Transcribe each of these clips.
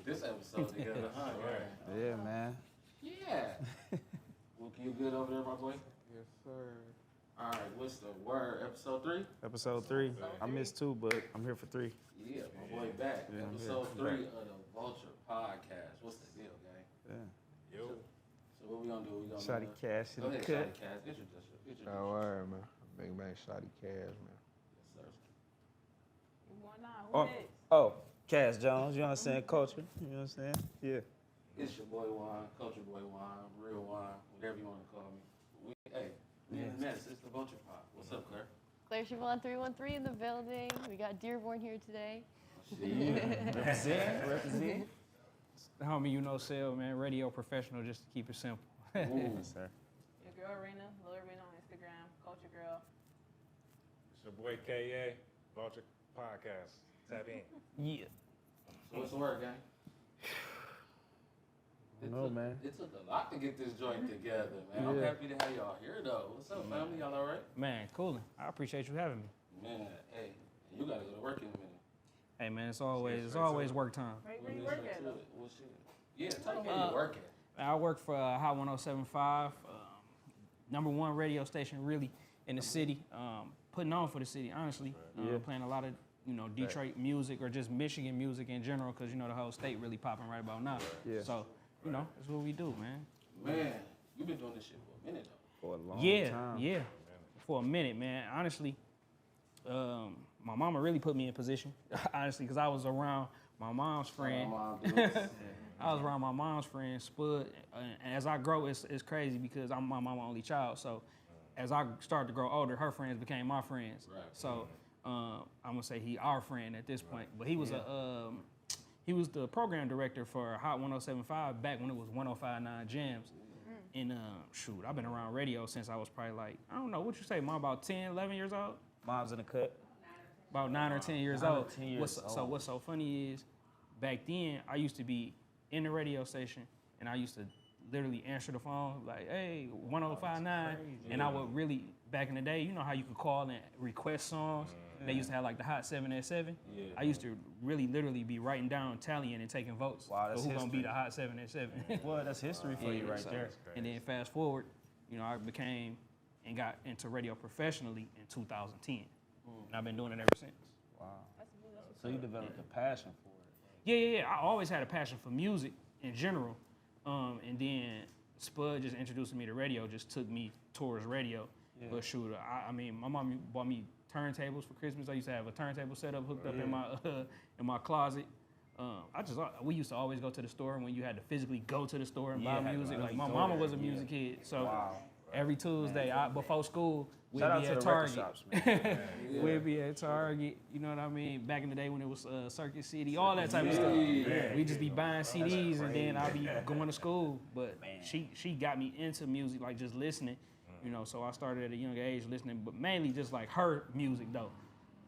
get this episode together, huh? Yeah, man. Yeah. Well, you good over there, my boy? Yes, sir. All right, what's the word? Episode 3? Episode 3. I missed 2, but I'm here for 3. Yeah, my boy back. Yeah, Episode I'm 3 back. of the Vulture podcast. What's the deal, gang? Yeah. Yo. So what we gonna do? We gonna Shaudy Kash in Go the ahead, cut. Shaudy Kash. Introduce All right, man. Big man, Shaudy Kash, man. Yes, sir. Oh, Cash Jones, you know what I'm saying? Culture, you know what I'm saying? Yeah. It's your boy Juan, Culture Boy Juan, Real Juan, whatever you want to call me. We in the mess. It's the Vulture Pod. What's up, Clare? Clare Siobhan 313 in the building. We got Dearborn here today. Represent. The homie UknowCell, man, radio professional, just to keep it simple. Yes, sir. Your girl Rena, Lil Rena on Instagram, Culture Girl. It's your boy K.A., Vulture Podcast. Tap in. Yeah. So what's the word, gang? Man. It took a lot to get this joint together, man. I'm Yeah. happy to have y'all here, though. What's up, family? Y'all all right? Man, coolin'. I appreciate you having me. Man, hey, you gotta go to work in a minute. Hey, man, it's always work time. Where When you you work get at? to it, well, shit. Yeah, tell them where you work at. I work for Hot 107.5, #1 radio station really in the city. Putting on for the city, honestly. Playing a lot of Detroit music or just Michigan music in general, because the whole state really popping right about now. Yeah. So that's what we do, man. Man, you've been doing this shit for a minute, though. For a long time. Yeah, for a minute, man. Honestly, my mama really put me in position, honestly, because I was around my mom's friend. My mom did this. I was around my mom's friend, Spud, and as I grow, it's crazy because I'm my mama's only child. So as I started to grow older, her friends became my friends. Right. So I'm gonna say he our friend at this point. But he was he was the program director for Hot 107.5 back when it was 105.9 Jams. And shoot, I've been around radio since I was probably like, I don't know, what you say, Mom, about 10, 11 years old? Mom's in the cut. About 9 or 10 years 9 or old. 10 years So old. what's so funny is, back then, I used to be in the radio station, and I used to literally answer the phone, like, hey, 105.9, and I would really, back in the day, you know how you could call and request songs? They used to have like the Hot 7 at 7. Yeah. I used to really literally be writing down, tallying, and taking votes. Wow, that's for who's gonna be history. the Hot 7 at 7. Well, that's history for you right So- there. And then fast forward, I became and got into radio professionally in 2010. And I've been doing it ever since. Wow. So you developed a passion for it. Yeah. I always had a passion for music in general. And then Spud just introducing me to radio, just took me towards radio. Yeah. But shoot, I mean, my mom bought me turntables for Christmas. I used to have a turntable set up, hooked up in my closet. We used to always go to the store when you had to physically go to the store and buy Yeah, music. really Like my go mama there, was a music kid, so Wow. every Tuesday before school we'd Shout out be to at the record Target. shops, man. We'd be at Target, you know what I mean? Back in the day when it was Circuit City, all that type of stuff. Yeah. We just be buying CDs and then I'll be going to school. But she got me into music, like just listening, so I started at a young age listening, but mainly just like her music though.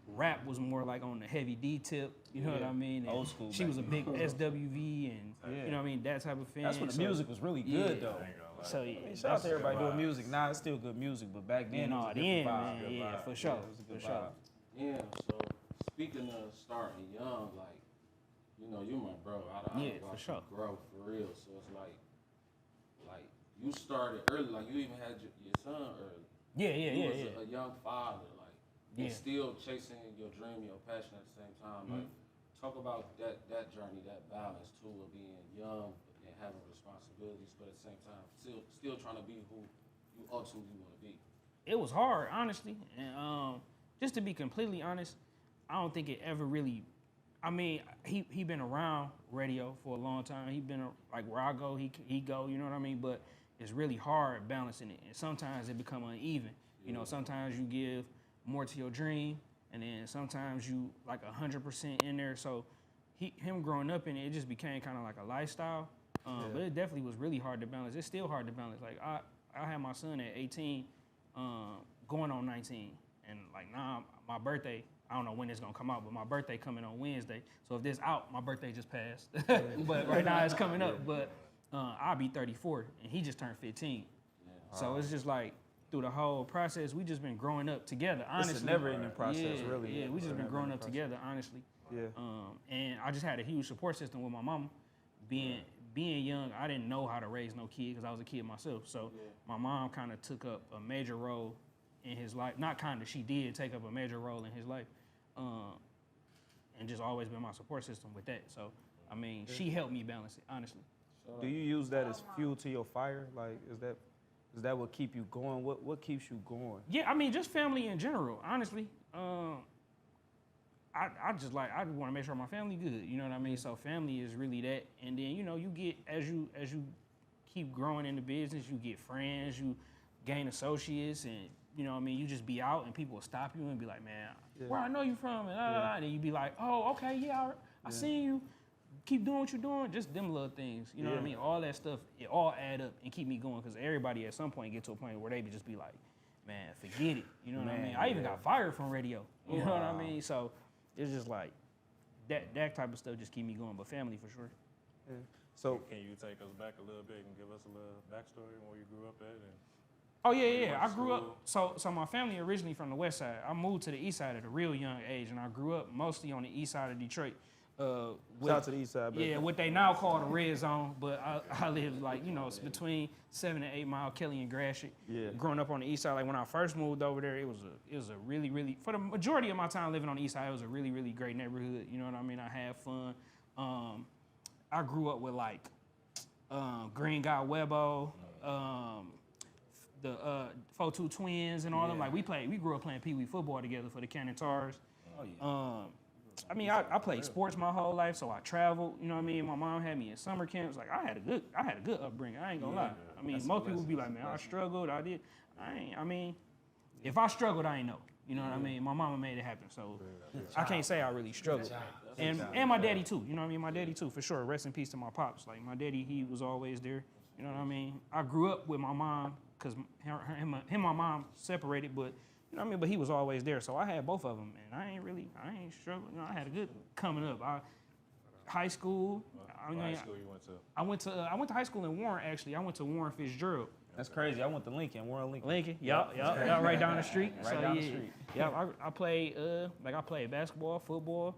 Rap was more like on the heavy D tip, you know what I mean? And Old school she back was a big SWV and, you know what I mean, that type of fan. That's when the music was really good, though. So yeah, Shout out to everybody doing music. Nah, it's still good music, but back then it was a different vibe. man, yeah, for sure, It was a good for sure. vibe. Yeah, so speaking of starting young, like, you're my bro. I Yeah, watch for sure. you grow for real. So it's like you started early, like you even had your son early. Yeah. You was a young father, like, and Yeah. still chasing your dream, your passion at the same time. Like, talk about that journey, that balance too of being young and having responsibilities, but at the same time, still trying to be who you ultimately want to be. It was hard, honestly. And just to be completely honest, I don't think it ever really. I mean, he been around radio for a long time. He been like where I go, he go. You know what I mean? But it's really hard balancing it, and sometimes it become uneven. Sometimes you give more to your dream, and then sometimes you like 100% in there. So him growing up in it, it just became kind of like a lifestyle. But it definitely was really hard to balance. It's still hard to balance. Like I had my son at 18, going on 19, and like now my birthday. I don't know when it's gonna come out, but my birthday coming on Wednesday. So if this out, my birthday just passed. But right now it's coming up. But I'll be 34, and he just turned 15. So it's just like through the whole process, we just been growing up together. Honestly, It's a never-ending process, really. Yeah, we just been growing up together, honestly. Yeah. And I just had a huge support system with my mama. being young, I didn't know how to raise no kid because I was a kid myself. So my mom kind of took up a major role in his life. Not kind of, she did take up a major role in his life, and just always been my support system with that. So I mean, she helped me balance it, honestly. Do you use that as fuel to your fire? Like, is that what keep you going? What keeps you going? Yeah, I mean, just family in general, honestly. I just want to make sure my family good. You know what I mean? So family is really that. And then, you know, you get, as you keep growing in the business, you get friends, you gain associates, and, you know what I mean, you just be out and people will stop you and be like, man, where I know you from? And then you be like, oh, okay, I seen you. Keep doing what you're doing, just them little things. You know what I mean? All that stuff, it all add up and keep me going, because everybody at some point get to a point where they just be like, man, forget it. You know what I mean? I even got fired from radio. You know what I mean? So it's just like, that type of stuff just keep me going, but family for sure. Yeah. So Can you take us back a little bit and give us a little backstory on where you grew up at? And Oh yeah. I grew up, so my family originally from the west side. I moved to the east side at a real young age, and I grew up mostly on the east side of Detroit. shout out to the east side, baby. Yeah, what they now call the red zone, but I live like, you know, it's between 7 and 8 Mile, Kelly and Gratiot. Yeah. Growing up on the east side, like when I first moved over there, it was a really, really, for the majority of my time living on the east side, it was a really, really great neighborhood. You know what I mean? I had fun. I grew up with like Green Guy Webbo, the 4-2 Twins and all them. Like we grew up playing Pee Wee football together for the Cannon Tars. Oh, yeah. I mean, I played sports my whole life, so I traveled. You know what I mean? My mom had me in summer camps. Like I had a good upbringing. I ain't gonna lie. I mean, most people be like, man, I struggled. I did. I mean, if I struggled, I ain't know. You know what I mean? My mama made it happen, so I can't say I really struggled. And my daddy too. You know what I mean? My daddy too, for sure. Rest in peace to my pops. Like my daddy, he was always there. You know what I mean? I grew up with my mom because him and my mom separated, but. You know what I mean? But he was always there, so I had both of them, and I ain't struggling. You know, I had a good coming up. High school. what high school you went to? I went to high school in Warren, actually. I went to Warren Fitzgerald. That's crazy. I went to Lincoln, Warren Lincoln. Lincoln, yup, right down the street. Right down the street. Yeah, I played I played basketball, football.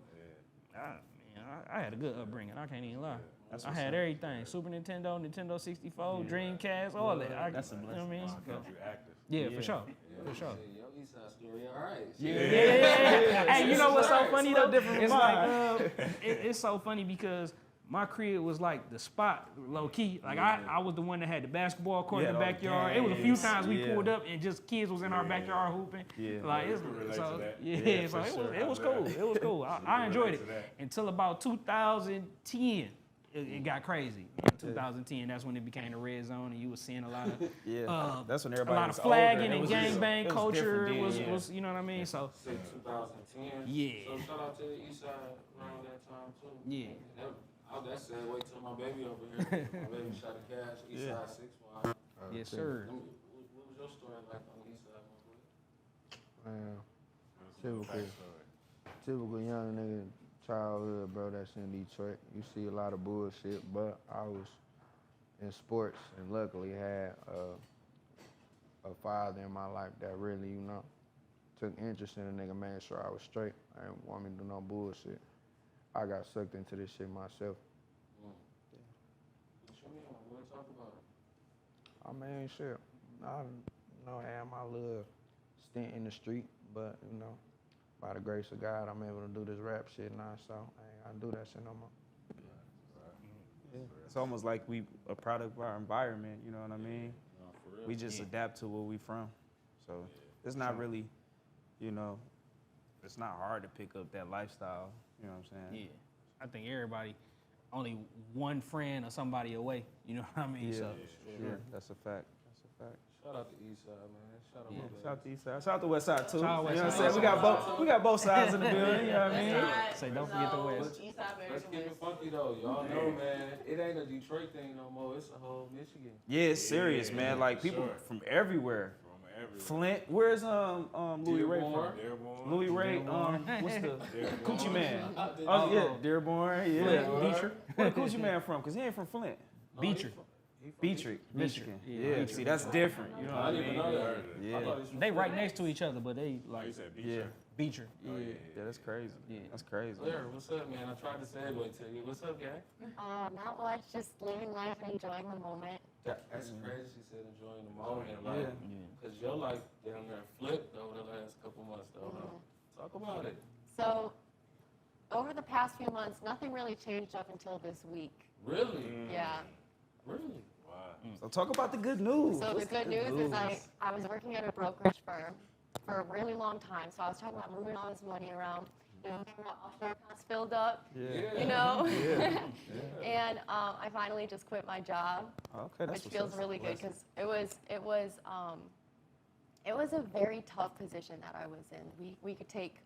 I had a good upbringing. I can't even lie. I had everything: Super Nintendo, Nintendo 64, Dreamcast, all that. That's a blessing. You know what I mean? You active. Yeah, for sure. For sure. Your East Side story, all right. Yeah. Hey, you know what's so funny though? different It's from like it's so funny because my crib was like the spot, low key. Like I was the one that had the basketball court in the backyard. It was a few times we pulled up and just kids was in our backyard hooping. Yeah. Like can relate to that. so it was cool. It was cool. I enjoyed it until about 2010. It got crazy. In 2010, that's when it became the red zone, and you was seeing a lot of that's when a everybody lot was of flagging older. and gangbang culture different then, was you know what I mean? So Say 2010. Yeah. So shout out to the East Side around that time too. Yeah. That said, wait till my baby over here. My baby Shaudy Kash, East Side 6'1". yes, sir. What was your story like on the East Side, my boy? Man, typical young nigga childhood, bro. That's in Detroit. You see a lot of bullshit, but I was in sports and luckily had a father in my life that really, you know, took interest in a nigga, made sure I was straight. I didn't want me to do no bullshit. I got sucked into this shit myself. Show me on. We'll talk about it. I mean, shit. I, had my little stint in the street, but, you know, by the grace of God, I'm able to do this rap shit now, so I ain't gotta do that shit no more. Yeah. It's almost like we a product of our environment, you know what I mean? No, for real. We just adapt to where we from. So it's not really, you know, it's not hard to pick up that lifestyle, you know what I'm saying? Yeah. I think everybody only one friend or somebody away. You know what I mean? Yeah, So sure. That's a fact. That's a fact. Shout out to East Side, man. Shout out my baby. Shout out to East Side. Shout out to West Side too. Shout out You West know what I'm Side. saying? We got both sides in the building, you know what I mean? Say don't forget the West. East Side better Let's than keep it West. funky though. Y'all know, man. It ain't a Detroit thing no more. It's a whole Michigan. Yeah, it's serious, man. Like people sure. from everywhere. From everywhere. Flint, where's Louis Ray from? Dearborn. Louis Ray, what's the Dearborn. Coochie Man? Oh yeah, Dearborn, yeah. Flint, Beecher. Where the Coochie Man from? Cause he ain't from Flint. Beecher. Beatrice, Michigan. Yeah. Yeah, see, that's different. You know what I I didn't even mean? know that. Yeah. I thought he was from They right Florida. next to each other, but they Like you like said, Yeah. Beecher. Yeah, that's crazy. Yeah. That's crazy. Claire, what's up, man? I tried to segue to you. What's up, gang? Not much, just living life and enjoying the moment. That's crazy. She said enjoying the moment. Like, Yeah. because your life down there flipped over the last couple months, though. Huh? Talk about it. So, over the past few months, nothing really changed up until this week. Really? Yeah. Really? Wow. So talk about the good news. So the What's good news is I was working at a brokerage firm for a really long time. So I was talking about moving all this money around, getting my offshore accounts filled up, Yeah. you know. And I finally just quit my job, Okay, that's which what's feels up. really good because it was a very tough position that I was in. We could take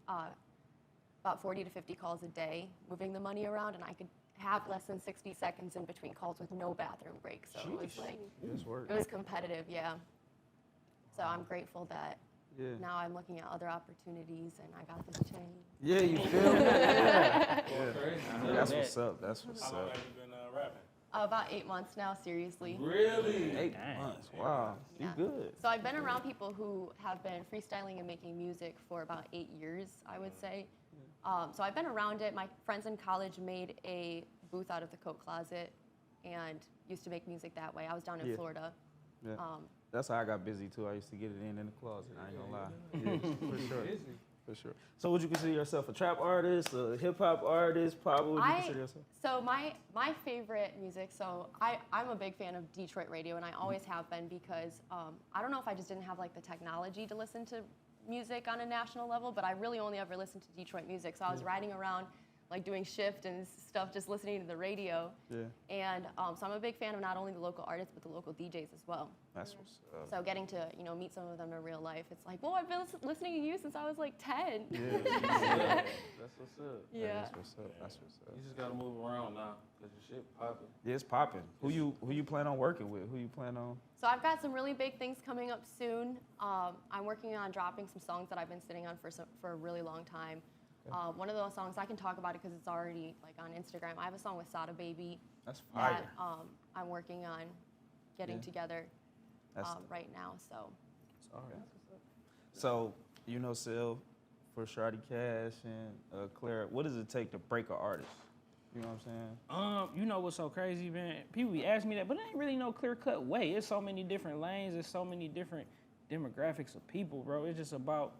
about 40 to 50 calls a day, moving the money around, and I could have less than 60 seconds in between calls with no bathroom break. So it was like, That's work. it was competitive, yeah. So I'm grateful that Yeah. now I'm looking at other opportunities and I got this change. Yeah, you feel me? Yeah. Crazy. That's what's up. That's what's How long up. have you been rapping? About 8 months now, seriously. Really? 8 Dang. months. Wow. You Yeah. good. So I've been around people who have been freestyling and making music for about 8 years, I would say. So I've been around it. My friends in college made a booth out of the coat closet and used to make music that way. I was down in Yeah. Florida. Yeah. That's how I got busy too. I used to get it in the closet. I ain't gonna lie. Yeah, for sure. For sure. So would you consider yourself a trap artist, a hip hop artist? Pop, what would you consider yourself? So my favorite music, so I'm a big fan of Detroit radio, and I always have been because I don't know if I just didn't have like the technology to listen to music on a national level, but I really only ever listened to Detroit music. So I was riding around like doing shift and stuff, just listening to the radio. Yeah. And so I'm a big fan of not only the local artists, but the local DJs as well. That's what's up. So getting to, meet some of them in real life, it's like, whoa, I've been listening to you since I was like 10. Yeah. That's what's up. Yeah. That's what's up. That's what's up. You just gotta move around now, cause your shit popping. Yeah, it's popping. Who you plan on working with? Who you plan on? So I've got some really big things coming up soon. I'm working on dropping some songs that I've been sitting on for a really long time. One of those songs, I can talk about it because it's already like on Instagram. I have a song with Sada Baby That's fire. that I'm working on getting together That's right now. So all right. So UknowCell for Shaudy, Kash, and Clare. What does it take to break an artist? You know what I'm saying? You know what's so crazy, man? People be asking me that, but there ain't really no clear-cut way. It's so many different lanes. There's so many different demographics of people, bro. It's just about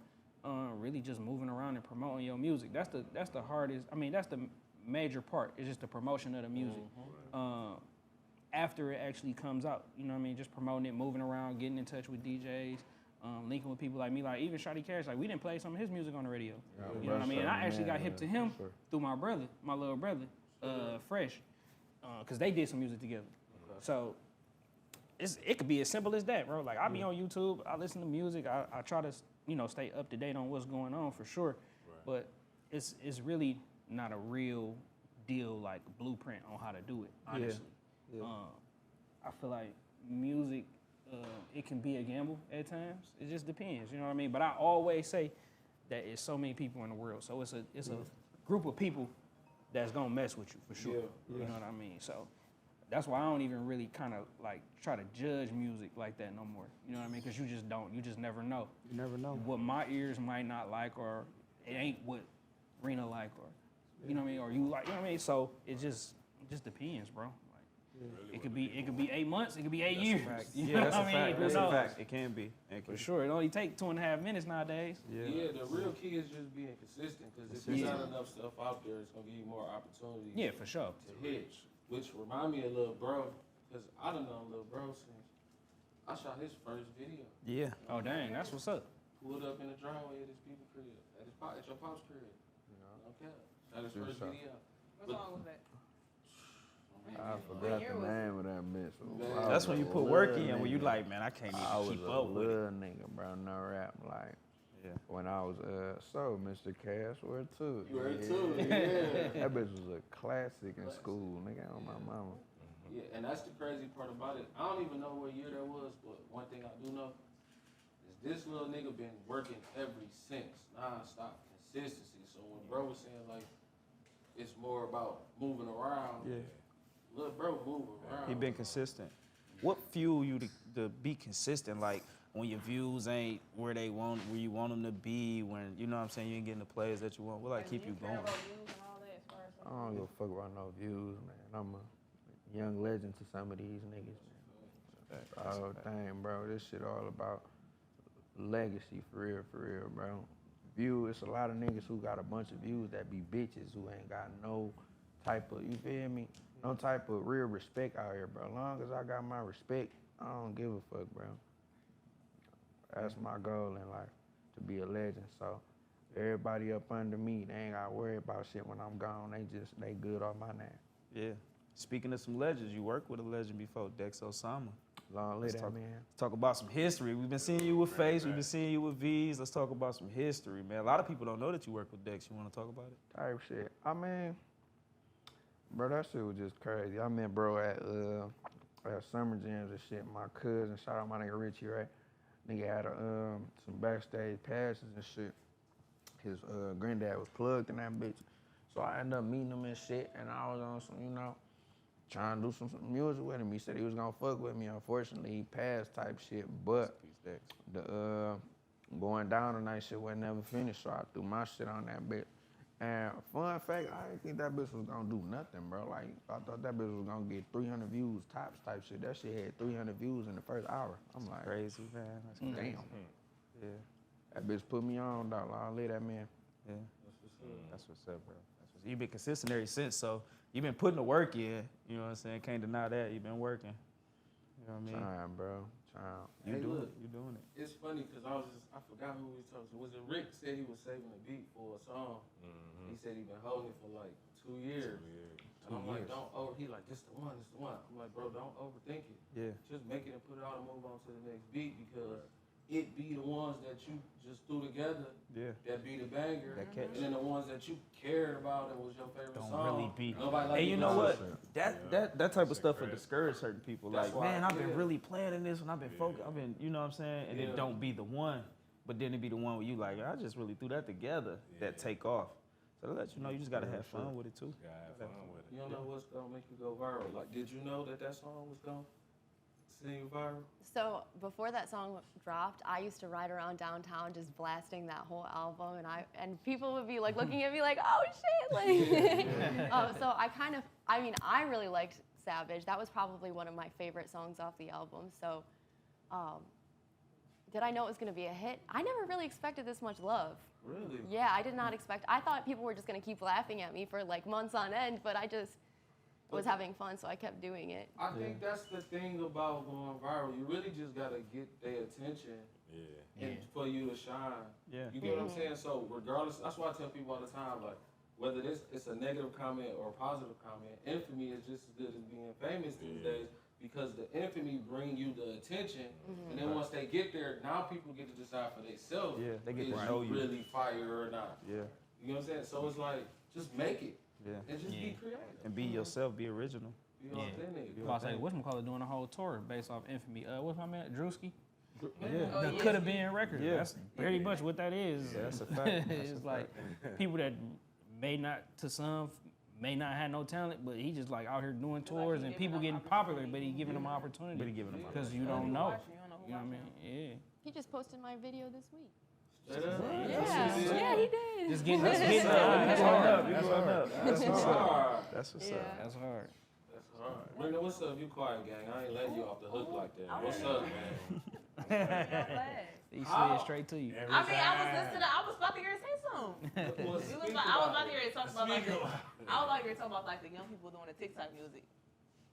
really just moving around and promoting your music. That's the hardest. I mean, that's the major part. It's just the promotion of the music. After it actually comes out, you know what I mean? Just promoting it, moving around, getting in touch with DJs, linking with people like me, like even Shaudy Kash. Like we didn't play some of his music on the radio. You know what I mean? And I actually got hip to him through my brother, my little brother, Fresh, because they did some music together. So it could be as simple as that, bro. Like I be on YouTube, I listen to music, I try to stay up to date on what's going on for sure, but it's really not a real deal like blueprint on how to do it. Honestly, I feel like music it can be a gamble at times. It just depends, you know what I mean. But I always say that it's so many people in the world, so it's a group of people that's gonna mess with you for sure. You know what I mean? So that's why I don't even really kind of like try to judge music like that no more. You know what I mean? Because you just never know. You never know. What my ears might not like, or it ain't what Rena like, or you know what I mean, or you like, you know what I mean. So it just depends, bro. Like it could be 8 months, it could be 8 years. You know That's what a I fact. mean? That's Who a knows? fact. It can be. For sure, it only take 2.5 minutes nowadays. Yeah, the real key is just being consistent, because if there's not enough stuff out there, it's gonna give you more opportunities. Yeah, for sure. To hit, which remind me of Lil Bro, because I done known Lil Bro since I shot his first video. Yeah. Oh dang, that's what's up. Pulled up in the driveway at his people crib, at your pop's crib. Okay, shot his first video. What song was that? I forgot the name of that bitch. That's when you put work in, when you like, man, I can't I even was keep a up with it. little nigga, bro, no rap. Like, when I was, Mr. Cash, where too? You were too, yeah. That bitch was a classic in school, nigga, on my mama. Yeah, and that's the crazy part about it. I don't even know what year that was, but one thing I do know is this little nigga been working ever since, non-stop consistency. So when bro was saying like, it's more about moving around, little bro moving around. He been consistent. what fuel you to be consistent? Like when your views ain't where you want them to be, when you know what I'm saying, you ain't getting the players that you want. What keep you going? I don't give a fuck about no views, man. I'm a young legend to some of these niggas, man. Oh, dang, bro. This shit all about legacy, for real, bro. It's a lot of niggas who got a bunch of views that be bitches who ain't got no type of, you feel me? No type of real respect out here, bro. As long as I got my respect, I don't give a fuck, bro. That's my goal in life, to be a legend. So everybody up under me, they ain't gotta worry about shit when I'm gone. They good off my name. Yeah. Speaking of some legends, you worked with a legend before, Dex Osama. Long live that, man. Let's talk about some history. We've been seeing you with Face, we've been seeing you with V's. Let's talk about some history, man. A lot of people don't know that you work with Dex. You want to talk about it? Type shit. I mean, bro, that shit was just crazy. I met bro at summer jams and shit. My cousin, shout out my nigga Richie, right? Nigga had some backstage passes and shit. His granddad was plugged in that bitch. So I ended up meeting him and shit, and I was on some, you know, trying to do some music with him. He said he was gonna fuck with me. Unfortunately, he passed type shit, but the going down tonight shit wasn't never finished, so I threw my shit on that bitch. And fun fact, I didn't think that bitch was gonna do nothing, bro. Like, I thought that bitch was gonna get 300 views tops type shit. That shit had 300 views in the first hour. I'm like, Crazy, man. That's crazy. damn. Yeah. That bitch put me on, dog. I'll leave that man. Yeah. That's what's up, bro. You've been consistent ever since, so you've been putting the work in. You know what I'm saying? Can't deny that. You've been working. You know what I mean? Trying, bro. Trying. You Hey, doing look, it. You doing it. It's funny because I forgot who we was talking to. Was it Rick said he was saving a beat for a song? He said he been holding it for like 2 years. And I'm like, he like, this the one. I'm like, bro, don't overthink it. Yeah. Just make it and put it out and move on to the next beat because it be the ones that you just threw together that be the banger. And then the ones that you cared about and was your favorite Don't song. really be. Nobody like And you it. know what? That type of stuff will discourage certain people. That's Like, why, man, I've been really planning this and I've been focused. I've been, you know what I'm saying? And it don't be the one. But then it be the one where you like, I just really threw that together that take off. So to let you know, you just gotta have fun with it too. Have fun with it. You don't know what's gonna make you go viral. Like, did you know that song was gonna send you viral? So before that song dropped, I used to ride around downtown just blasting that whole album, and people would be like looking at me like, oh shit, like. So I really liked Savage. That was probably one of my favorite songs off the album. So, did I know it was gonna be a hit? I never really expected this much love. Really? Yeah, I did not expect. I thought people were just gonna keep laughing at me for like months on end, but I just was having fun, so I kept doing it. I think that's the thing about going viral. You really just gotta get their attention and for you to shine. Yeah. You get what I'm saying? So regardless, that's why I tell people all the time, like, whether it's a negative comment or a positive comment, infamy is just as good as being famous these days because the infamy bring you the attention, and then once they get there, now people get to decide for themselves they get is to know you. really fire or not. Yeah. You know what I'm saying? So it's like, just make it. Yeah. And just be creative. And be yourself, be original. Be authentic. I was like, whatchamacallit doing a whole tour based off Infamy. What's my man, Drewski? Yeah. The Could Have Been record. Yeah. That's pretty much what that is. Yeah, that's a fact. It's like people that may not have no talent, but he just like out here doing tours and people getting popular, but he giving them opportunity. But he giving them because you don't know. You know what I mean? Yeah. He just posted my video this week. Yeah, he did. Just getting That's that's hard. hard. That's hard. That's hard. That's what's up. That's hard. That's hard. Brenda, what's up? You quiet, gang. I ain't letting you off the hook like that. What's up, man? He slid straight to you. I mean, I was listening. I was about to hear her say something. I was about to hear her talk about like the young people doing the TikTok music.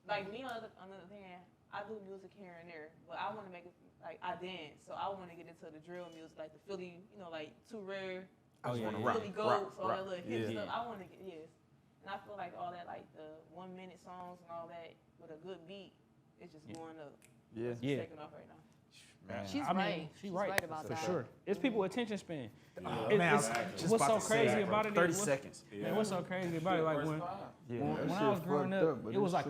Like me on the other hand, I do music here and there, but I want to make it like I dance, so I want to get into the drill music, like the Philly, you know, like Too Rare, Philly Goats, all that little hip stuff. I want to get and I feel like all that, like the 1 minute songs and all that with a good beat, it's just going up. Yeah. Yeah. Taking off right now. Man. She's right. She's right about for that. sure. It's people attention span. Man, What's so crazy about it? 30 seconds. Man, what's so crazy about it? Like when I was growing up, it was like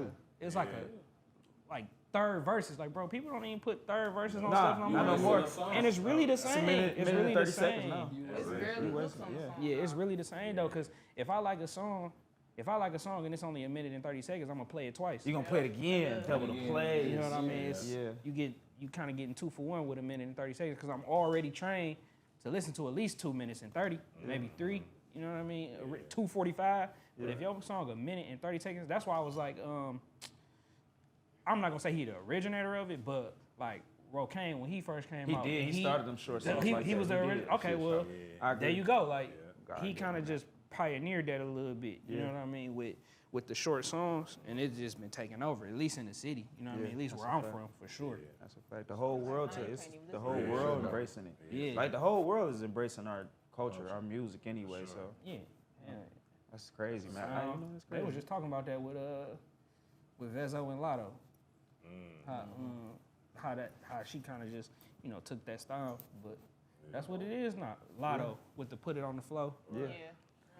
like third verses. Like, bro, people don't even put third verses on stuff no more. And it's really the same. It's really the same. It's barely looks on the song. Yeah, it's really the same though. Cause if I like a song, if I like a song and it's only a minute and 30 seconds, I'm gonna play it twice. You gonna play it again, double the play. You know what I mean? It's, Yeah. You kind of getting 2 for 1 with a minute and 30 seconds because I'm already trained to listen to at least 2 minutes and 30, maybe 3. You know what I mean? 2:45. But if your song a minute and 30 seconds, that's why I was like, I'm not gonna say he the originator of it, but like Rocaine when he first came out, He started them short songs he like that. was the original. Okay, well, I agree. there you go. Like God he damn, kind of man. just pioneered that a little bit. You know what I mean? With the short songs, and it's just been taking over, at least in the city. You know what I mean? At least that's where a I'm fact. from, for sure. That's a fact. The whole world, it's the whole Yeah, world sure. embracing it. Yeah. Like the whole world is embracing our culture, our music anyway. Sure. So Yeah. that's crazy, man. It's They crazy. was just talking about that with Vezzo and Lotto. How she kind of just took that style, but that's what it is now. Lotto with the put it on the flow. Yeah. Yeah.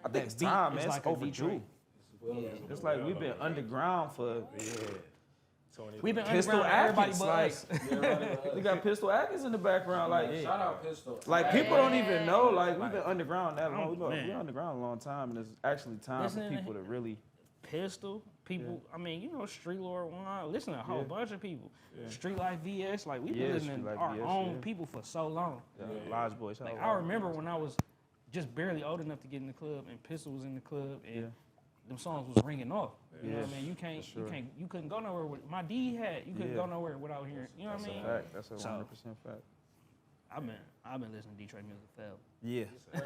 I think it's That beat time, is man. It's like a overdue. Detroit. It's like we've been underground for We've been Pistol underground, everybody Atkins, but like us. we got Pistol Atkins in the background, like Shout out Pistol. like people don't even know, like we've been Like, underground that long. man. We're underground a long time, and it's actually time for Listen to people to really. Pistol, people, I mean, Street Lord One, listen to a whole bunch of people. Street Life VS, like we've been listening Street to Life our VS, own yeah. people for so long. Lodge Boys. Like I remember when I was just barely old enough to get in the club and Pistol was in the club and them songs was ringing off. You know what I mean? You couldn't go nowhere with my D hat. You couldn't go nowhere without hearing. You know what I mean? Fact. That's a 100% So- fact. I've been listening to Detroit music forever. Yeah, That's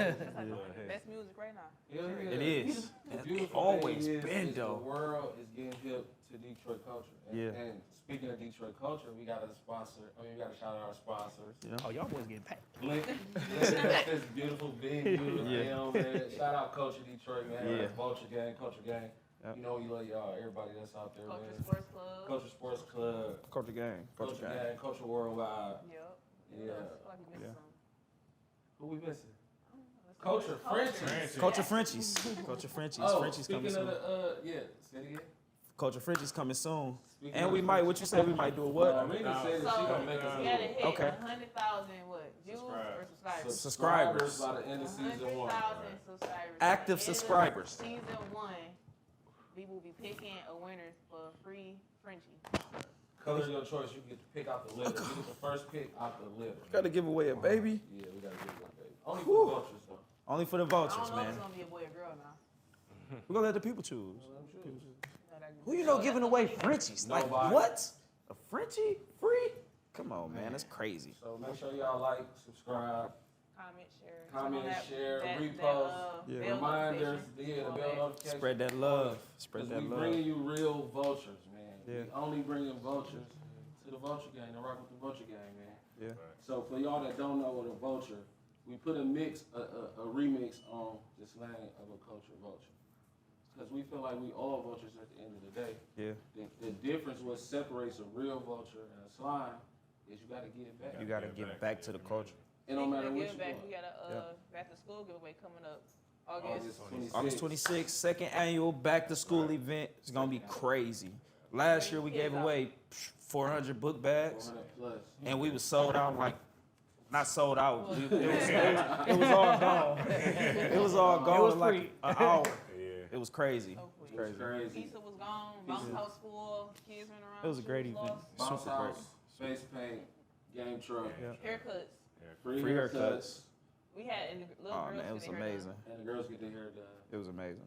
like best music right now. it is. The It's beautiful always thing been is though. The world is getting hip to Detroit culture. And, Yeah. and speaking of Detroit culture, we got a sponsor. We got to shout out our sponsors. Oh, y'all boys getting paid. Blink. This beautiful, big, beautiful Yeah. film, man. Shout out Culture Detroit, man. Yeah. Vulture Gang, Culture Gang. Yep. You know we love y'all, everybody that's out there, Culture man. Sports Club. Culture Sports Club, Culture gang. Culture Gang, Culture Worldwide. Yep. Yeah. I feel like we missed Yeah. some. Who we missing? Culture Frenchies. Culture Frenchies. Culture Frenchies. Oh, Frenchies coming speaking of soon. the, say it again. Culture Frenchies coming soon. Speaking And of we the might, what you said, we might do a what? Rena said that she So gonna make us we gotta hit Okay. 100,000 what? Views or subscribers? Subscribers. by the end of season 1. 100,000 subscribers. Active At the end of subscribers. Season 1, we will be picking a winner for free Frenchie. Color your choice. You get to pick out the litter. You get the first pick out the litter. Gotta give away a baby. Yeah, we gotta give one, baby. Only for the vultures, though. Only for the I vultures, don't know if man. it's gonna be a boy or girl now. We're gonna let the people choose. You know, that- Who you know giving away Frenchies? Like Nobody. what? A Frenchie? Free? Come on, man. That's crazy. So make sure y'all like, subscribe, Comment, share. comment, Turn on share, that, repost, Yeah. bell reminders, notification. the bell notification. Spread that love. Spread Because that we love. bringing you real vultures, man. Yeah. We only bringing vultures to the Vulture Gang, to rock with the Vulture Gang, man. Yeah. So for y'all that don't know what a vulture, we put a mix, a remix on the slang of a culture vulture. Because we feel like we all vultures at the end of the day. Yeah. The difference, what separates a real vulture and a slime, is you gotta give back. You gotta give back to the culture. It don't matter Speaking what of you giving back, want. we got a back to school giveaway coming up August August 26th. 26th, second annual back to school event. It's gonna be crazy. Last year we gave away 400 book bags, 400 plus. and we was sold out like, not sold out. It was all gone. It was all gone was in like free. an hour. Yeah. It was crazy. It was crazy. Pizza was gone, bounce house full, kids running around. It was a great shoes event. lost. Bounce Super great. house, face paint, game truck, Haircuts. Free haircuts. We had and the little Oh girls man, it was get their hair done. amazing. and the girls get their hair done. It was amazing.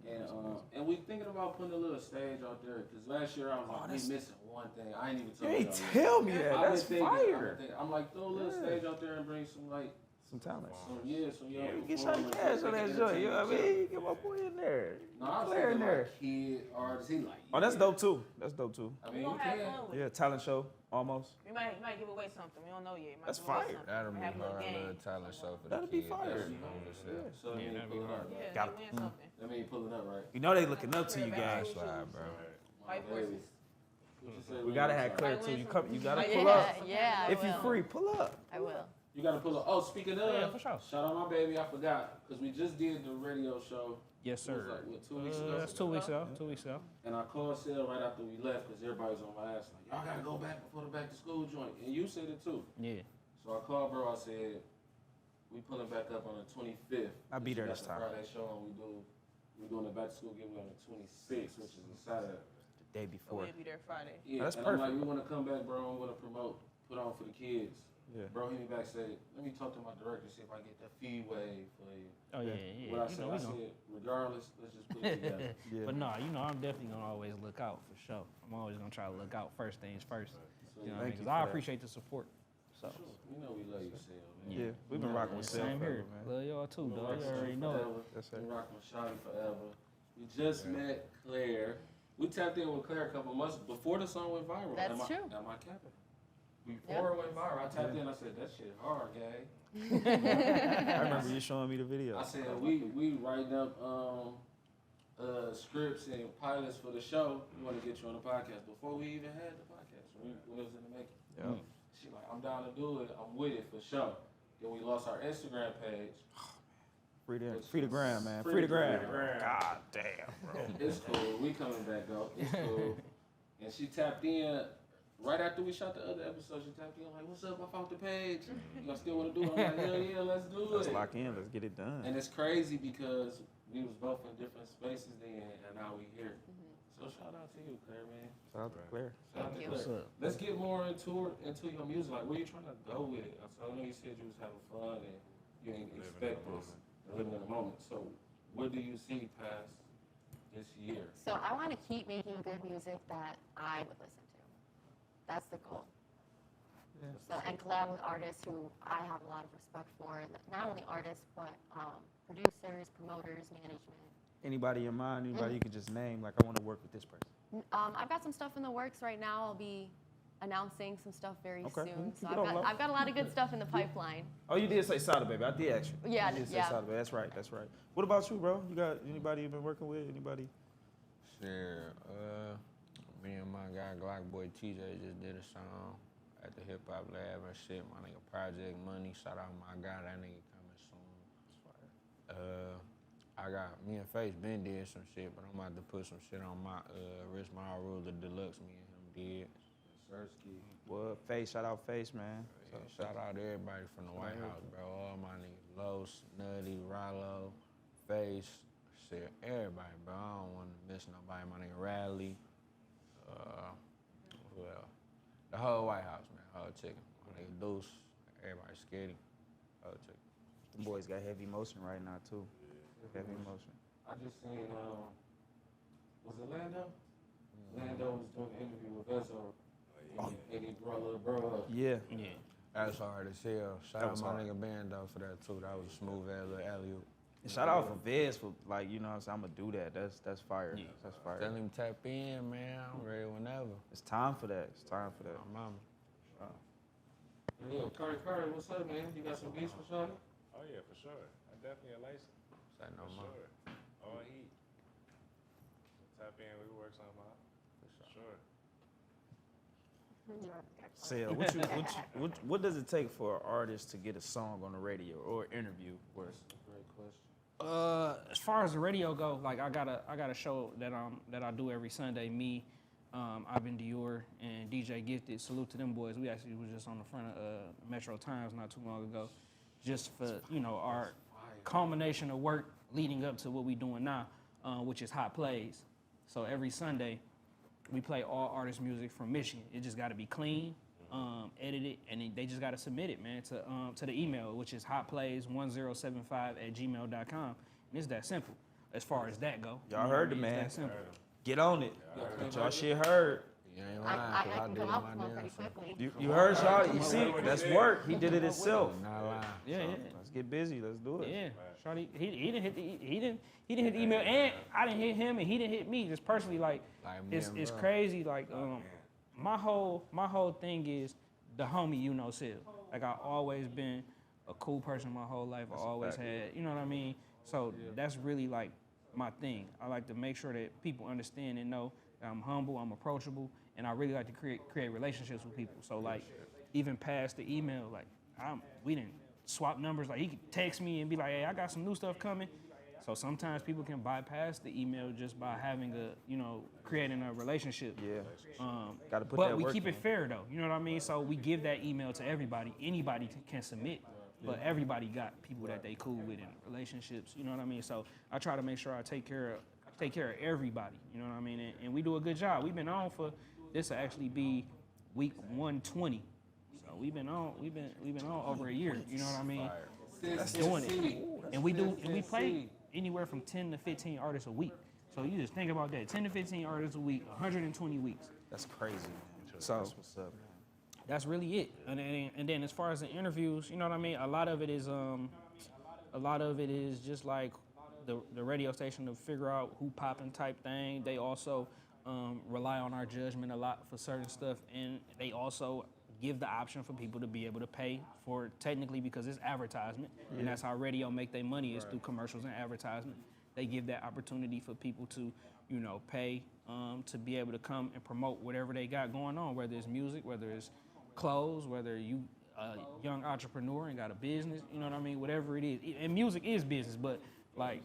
And we thinking about putting a little stage out there, because last year I was like, we missing one thing. I ain't even You tell ain't y'all. tell me that. I've That's been thinking, fire. I'm like, throw a little Yeah. stage out there and bring some like, Some talent. some young Get Shaudy Kash on that joint. You know what I mean? Get my boy in there. No, I'm Clare saying in there. like kid artists. He like, Oh, that's dope too. That's dope too. I We mean, you gonna have can. fun with Yeah, it. talent show almost. We might give away something. We don't know yet. Might That's give away fire. something. That'll be Have a little hard, game. little talent show for the That'll be kids. fire. That's Yeah. cool. So let me that'd be pull it up. Yeah, Got they it. win something. Let me pull it up right. You know they looking up to you, gang. Slide, bro. My White baby. horses. What you say, We gotta Rena? have Claire too. You come. You gotta Like, pull up. Yeah, I If you will. free, pull up. I will. You gotta pull up. Oh, speaking of, Yeah, for sure. shout out my baby. I forgot because we just did the radio show. Yes, It was sir. like, what, 2 weeks ago? That's 2 weeks ago. 2 weeks ago. And I called Sil right after we left because everybody was on my ass like, y'all gotta go back before the back to school joint. And you said it too. Yeah. So I called bro. I said, we pulling back up on the 25th. I'll be there That's this the time. Friday show and we do We're doing the back to school giveaway on the 26th, which is a Saturday. The day So before. we'll be there Friday. Yeah, That's and I'm perfect. like, we want to come back, bro. We want to put on for the kids. Yeah. Bro hit me back, said, let me talk to my director, see if I get the fee wave for you. Oh yeah. What I You said, know, I we gonna- said, regardless, let's just put it together. Yeah. But no, you know, I'm definitely gonna always look out for sure. I'm always gonna try to look out first things first. You know what I mean? Thank you 'Cause I for that. appreciate the support. So You know we love you, Sal, man. Yeah, we've been rocking with Sal same forever, here. man. Love y'all too, We've been dog. rocking You already with know it. forever. Yes, sir. Been rocking with Shaudy forever. We just met Claire. We tapped in with Claire a couple months before the song went viral. That's Am I- true. Am I capping? Before it went viral, I tapped in. I said, that shit hard, gang. I remember you showing me the video. I said, we writing up scripts and pilots for the show. We want to get you on the podcast before we even had the podcast. We was in the making. Yeah. She like, I'm down to do it. I'm with it for sure. Then we lost our Instagram page. Free the gram, man. Free the gram. God damn, bro. It's cool. We coming back though. It's cool. And she tapped in right after we shot the other episode. She tapped in like, "What's up? I found the page. You guys still want to do it?" I'm like, "Hell yeah, let's do Let's it." lock in. Let's get it done. And it's crazy because we was both in different spaces then, and now we here. So shout out to you, Claire, man. Shout out to Claire. Shout out to Thank you. Claire. What's up? Let's get more into your music. Like, where you trying to go with it? So I know you said you was having fun and you didn't expect this, living in the moment. So what do you see past this year? So I want to keep making good music that I would listen to. That's the goal. So, and collab with artists who I have a lot of respect for. Not only artists, but producers, promoters, management. Anybody in mind? Anybody you could just name? Like, I want to work with this person. I've got some stuff in the works right now. I'll be announcing some stuff very Okay. soon. So Keep it on low. I've got a lot of good stuff in the pipeline. Oh, you did say Sada Baby. I did actually. Yeah, You did say yeah. Sada Baby. That's right. That's right. What about you, bro? You got anybody you've been working with? Anybody? Sure. Me and my guy Glock Boy TJ just did a song at the Hip Hop Lab and shit. My nigga Project Money. Shout out my guy. That nigga coming soon. I got me and Face been did some shit, but I'm about to put some shit on my Rich Mile Ruler Deluxe. Me and him did. Sersky. What? Face. Shout out Face, man. Shout out everybody from the White House, bro. All my niggas, Los, Nutty, Rollo, Face, shit, everybody, bro. I don't want to miss nobody. My nigga Radley, who else? The whole White House, man. Whole chicken. My nigga Deuce, everybody scared him. Whole chicken. The boys got heavy motion right now too. Heavy motion. I just seen, was it Lando? Lando was doing an interview with Vezo. And he brought little bro up. Yeah. Yeah. That's hard as hell. Shout That out was my hard. nigga Bando for that too. That was a smooth ass little alley-oop. And shout out for Vez for like, you know what I'm saying? I'm gonna do that. That's fire. Yeah. That's fire. Tell him tap in, man. I'm ready whenever. It's time for that. It's time for that. My mama. Yeah, Curry, what's up, man? You got some beats for Shaudy? Oh yeah, for sure. I definitely a license. Say no For more. sure. All heat. Tap in, we can work something out. For sure. Sal, what does it take for an artist to get a song on the radio or interview? Where Great question. As far as the radio go, like I got a show that I do every Sunday. Me, Ivan Dior, and DJ Gifted. Salute to them boys. We actually was just on the front of Metro Times not too long ago, just for our culmination of work leading up to what we doing now, which is Hot Plays. So every Sunday, we play all artist music from Michigan. It just got to be clean, edited, and then they just got to submit it, man, to the email, which is hotplays1075@gmail.com. And it's that simple as far as that go. Y'all heard the It's man. that simple. Get on it. Get y'all shit heard. You ain't I lying, 'cause I can did come it out my with one damn pretty self. quickly. You heard Shawty. You see, that's work. He did it himself. Not lying. Yeah, yeah. Let's get busy. Let's do it. Yeah, Shawty, he didn't hit the email, and I didn't hit him, and he didn't hit me. Just personally, like Like me it's and bro. crazy. Like my whole thing is the homie UknowCell. Like I always been a cool person my whole life. I always had, you know what I mean. So that's really like my thing. I like to make sure that people understand and know that I'm humble, I'm approachable, and I really like to create relationships with people. So like even past the email, like we didn't swap numbers. Like he could text me and be like, "Hey, I got some new stuff coming." So sometimes people can bypass the email just by having creating a relationship. Yeah. Gotta put But that we work keep it in. fair though. You know what I mean? So we give that email to everybody. Anybody can submit. But everybody got people that they cool with in relationships, you know what I mean? So I try to make sure I take care of everybody, you know what I mean? And we do a good job. We've been on for, this will actually be week 120. So we've been on over a year, you know what I mean? Doing it. And we play anywhere from 10 to 15 artists a week. So you just think about that, 10 to 15 artists a week, 120 weeks. That's crazy, man. So that's what's up, man. That's really it. And then as far as the interviews, you know what I mean? A lot of it is just like the radio station to figure out who popping type thing. They also rely on our judgment a lot for certain stuff, and they also give the option for people to be able to pay for it, technically, because it's advertisement, and that's how radio make their money is through commercials and advertisement. They give that opportunity for people to, you know, pay to be able to come and promote whatever they got going on, whether it's music, whether it's clothes, whether you a young entrepreneur and got a business, you know what I mean, whatever it is. And music is business, but like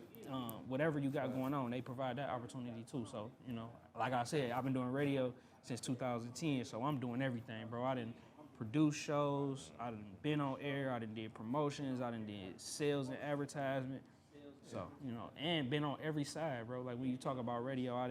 whatever you got going on, they provide that opportunity too. So, you know, like I said, I've been doing radio since 2010, so I'm doing everything, bro. I done produced shows, I done been on air, I done did promotions, I done did sales and advertisement. So, you know, and been on every side, bro. Like when you talk about radio,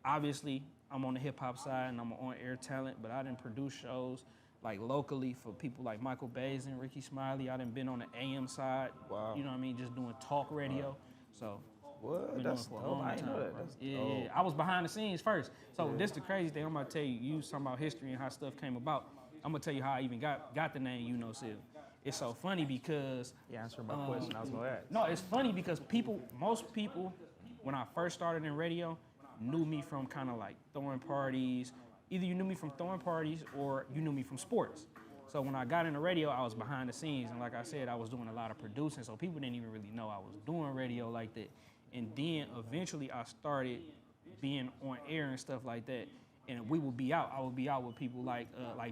obviously I'm on the hip hop side and I'm on air talent, but I done produce shows like locally for people like Michael Bays and Ricky Smiley. I done been on the AM side, you know what I mean, just doing talk radio. So, what? That's dope. I didn't know that. That's yeah. I was behind the scenes first. So this the crazy thing. I'm gonna tell you. You was talking about history and how stuff came about. I'm gonna tell you how I even got the name UknowCell. It's so funny because answer my question. I was gonna ask. No, it's funny because most people, when I first started in radio, knew me from kind of like throwing parties. Either you knew me from throwing parties or you knew me from sports. So when I got into radio, I was behind the scenes, and like I said, I was doing a lot of producing, so people didn't even really know I was doing radio like that. And then eventually I started being on air and stuff like that. And we would be out. I would be out with people like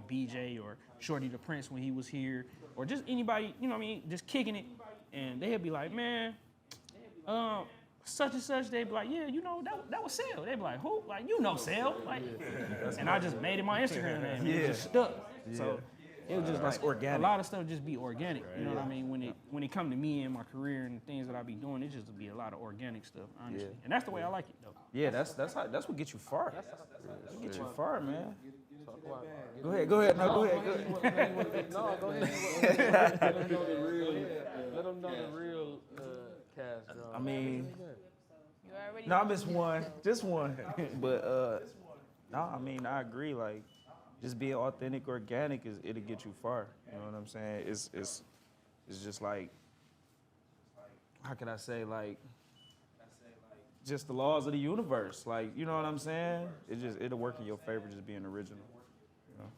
BJ or Shaudy the Prince when he was here, or just anybody, you know what I mean, just kicking it. And they'd be like, man, such and such. They'd be like, yeah, you know, that was Cell. They'd be like, who? Like, you know Cell. Like, and I just made it my Instagram name. It just stuck. So it was just like organic. A lot of stuff just be organic. You know what I mean? When it come to me and my career and the things that I be doing, it just be a lot of organic stuff, honestly. And that's the way I like it, though. Yeah, that's what gets you far. Get you far, man. Go ahead. No, go ahead. No, go ahead. Let them know the real Kash. I mean, You already no, I missed one, just one. But no, I mean, I agree. Like, just being authentic, organic it'll get you far. You know what I'm saying? It's just like, how can I say, like, just the laws of the universe. Like, you know what I'm saying? It'll work in your favor just being original. You know?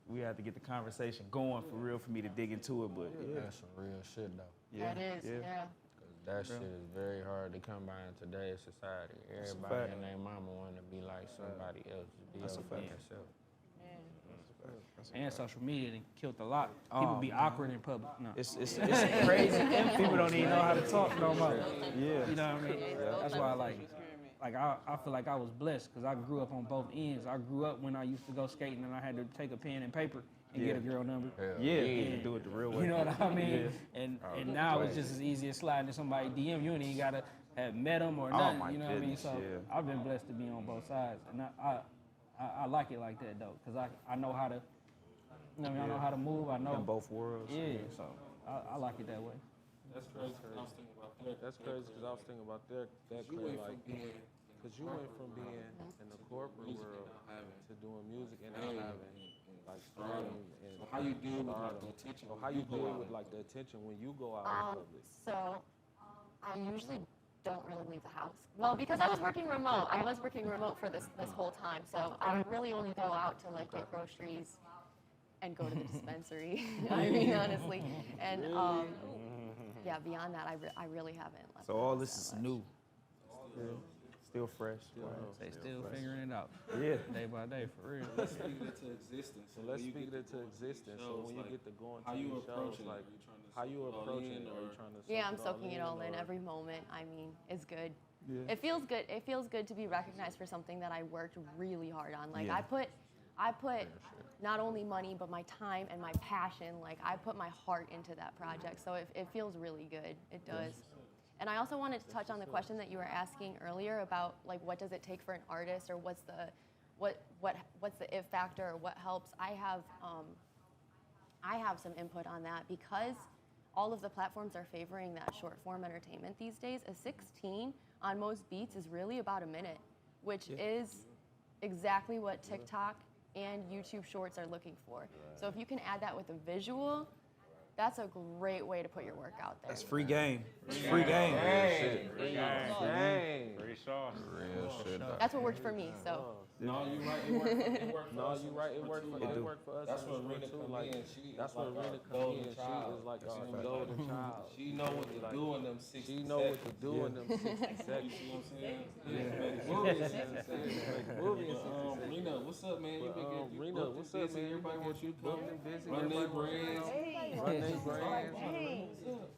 We had to get the conversation going for real for me to dig into it, but yeah. That's some real shit though. Yeah. That is, yeah. That shit is very hard to come by in today's society. Everybody and their mama want to be like somebody else, to be able to be themselves. And social media done killed a lot. People be awkward in public. No. It's crazy. People don't even know how to talk no more. Yeah. You know what I mean? That's why I like it. Like I feel like I was blessed because I grew up on both ends. I grew up when I used to go skating and I had to take a pen and paper and get a girl number. Yeah, you can do it the real way. You know what I mean? And now it's just as easy as sliding to somebody DM. You ain't even gotta have met them or nothing. You know what I mean? So I've been blessed to be on both sides, and I like it like that though, because I know how to. You know what I mean? I know how to move. I know in both worlds. Yeah, so I like it that way. That's crazy. I was thinking about that. That's crazy because I was thinking about that Clare, like, because you went from being in the corporate world to doing music and not having like fame and how you deal with like the attention. Or how you deal with like the attention when you go out in public. So I usually don't really leave the house. Well, because I was working remote. I was working remote for this whole time, so I would really only go out to like get groceries and go to the dispensary. I mean, honestly, and yeah, beyond that, I really haven't left. So all this is new, still fresh. They still figuring it out. Yeah, day by day, for real. Let's speak it to existence. So let's speak it to existence. So when you get to going to these shows, like how you approaching it, or you trying to? Yeah, I'm soaking it all in every moment. I mean, it's good. Yeah. It feels good. It feels good to be recognized for something that I worked really hard on. Like I put not only money, but my time and my passion. Like, I put my heart into that project, so it feels really good. It does. And I also wanted to touch on the question that you were asking earlier about, like, what does it take for an artist, or what's the if factor, or what helps. I have some input on that, because all of the platforms are favoring that short form entertainment these days. A 16 on most beats is really about a minute, which is exactly what TikTok and YouTube Shorts are looking for. So if you can add that with a visual, that's a great way to put your work out there. That's free game. It's free game. Free sauce. Real shit. That's what worked for me. So No, you right. It worked. No, you right. It worked for us. That's in what the Rita too. come Like, in. She that's is what like Rita our come golden in. She child. is like That's our what golden child. She know what to do in them 60 She know what to do in them 60 You seconds. see what I'm saying? Yeah. Movie in 60 seconds. Movie in 60 seconds. Rena, what's up, man? You been getting Rena, what's up, man? Everybody wants you to come. Booked and busy. Run their Everybody brands. Run their brands. Hey.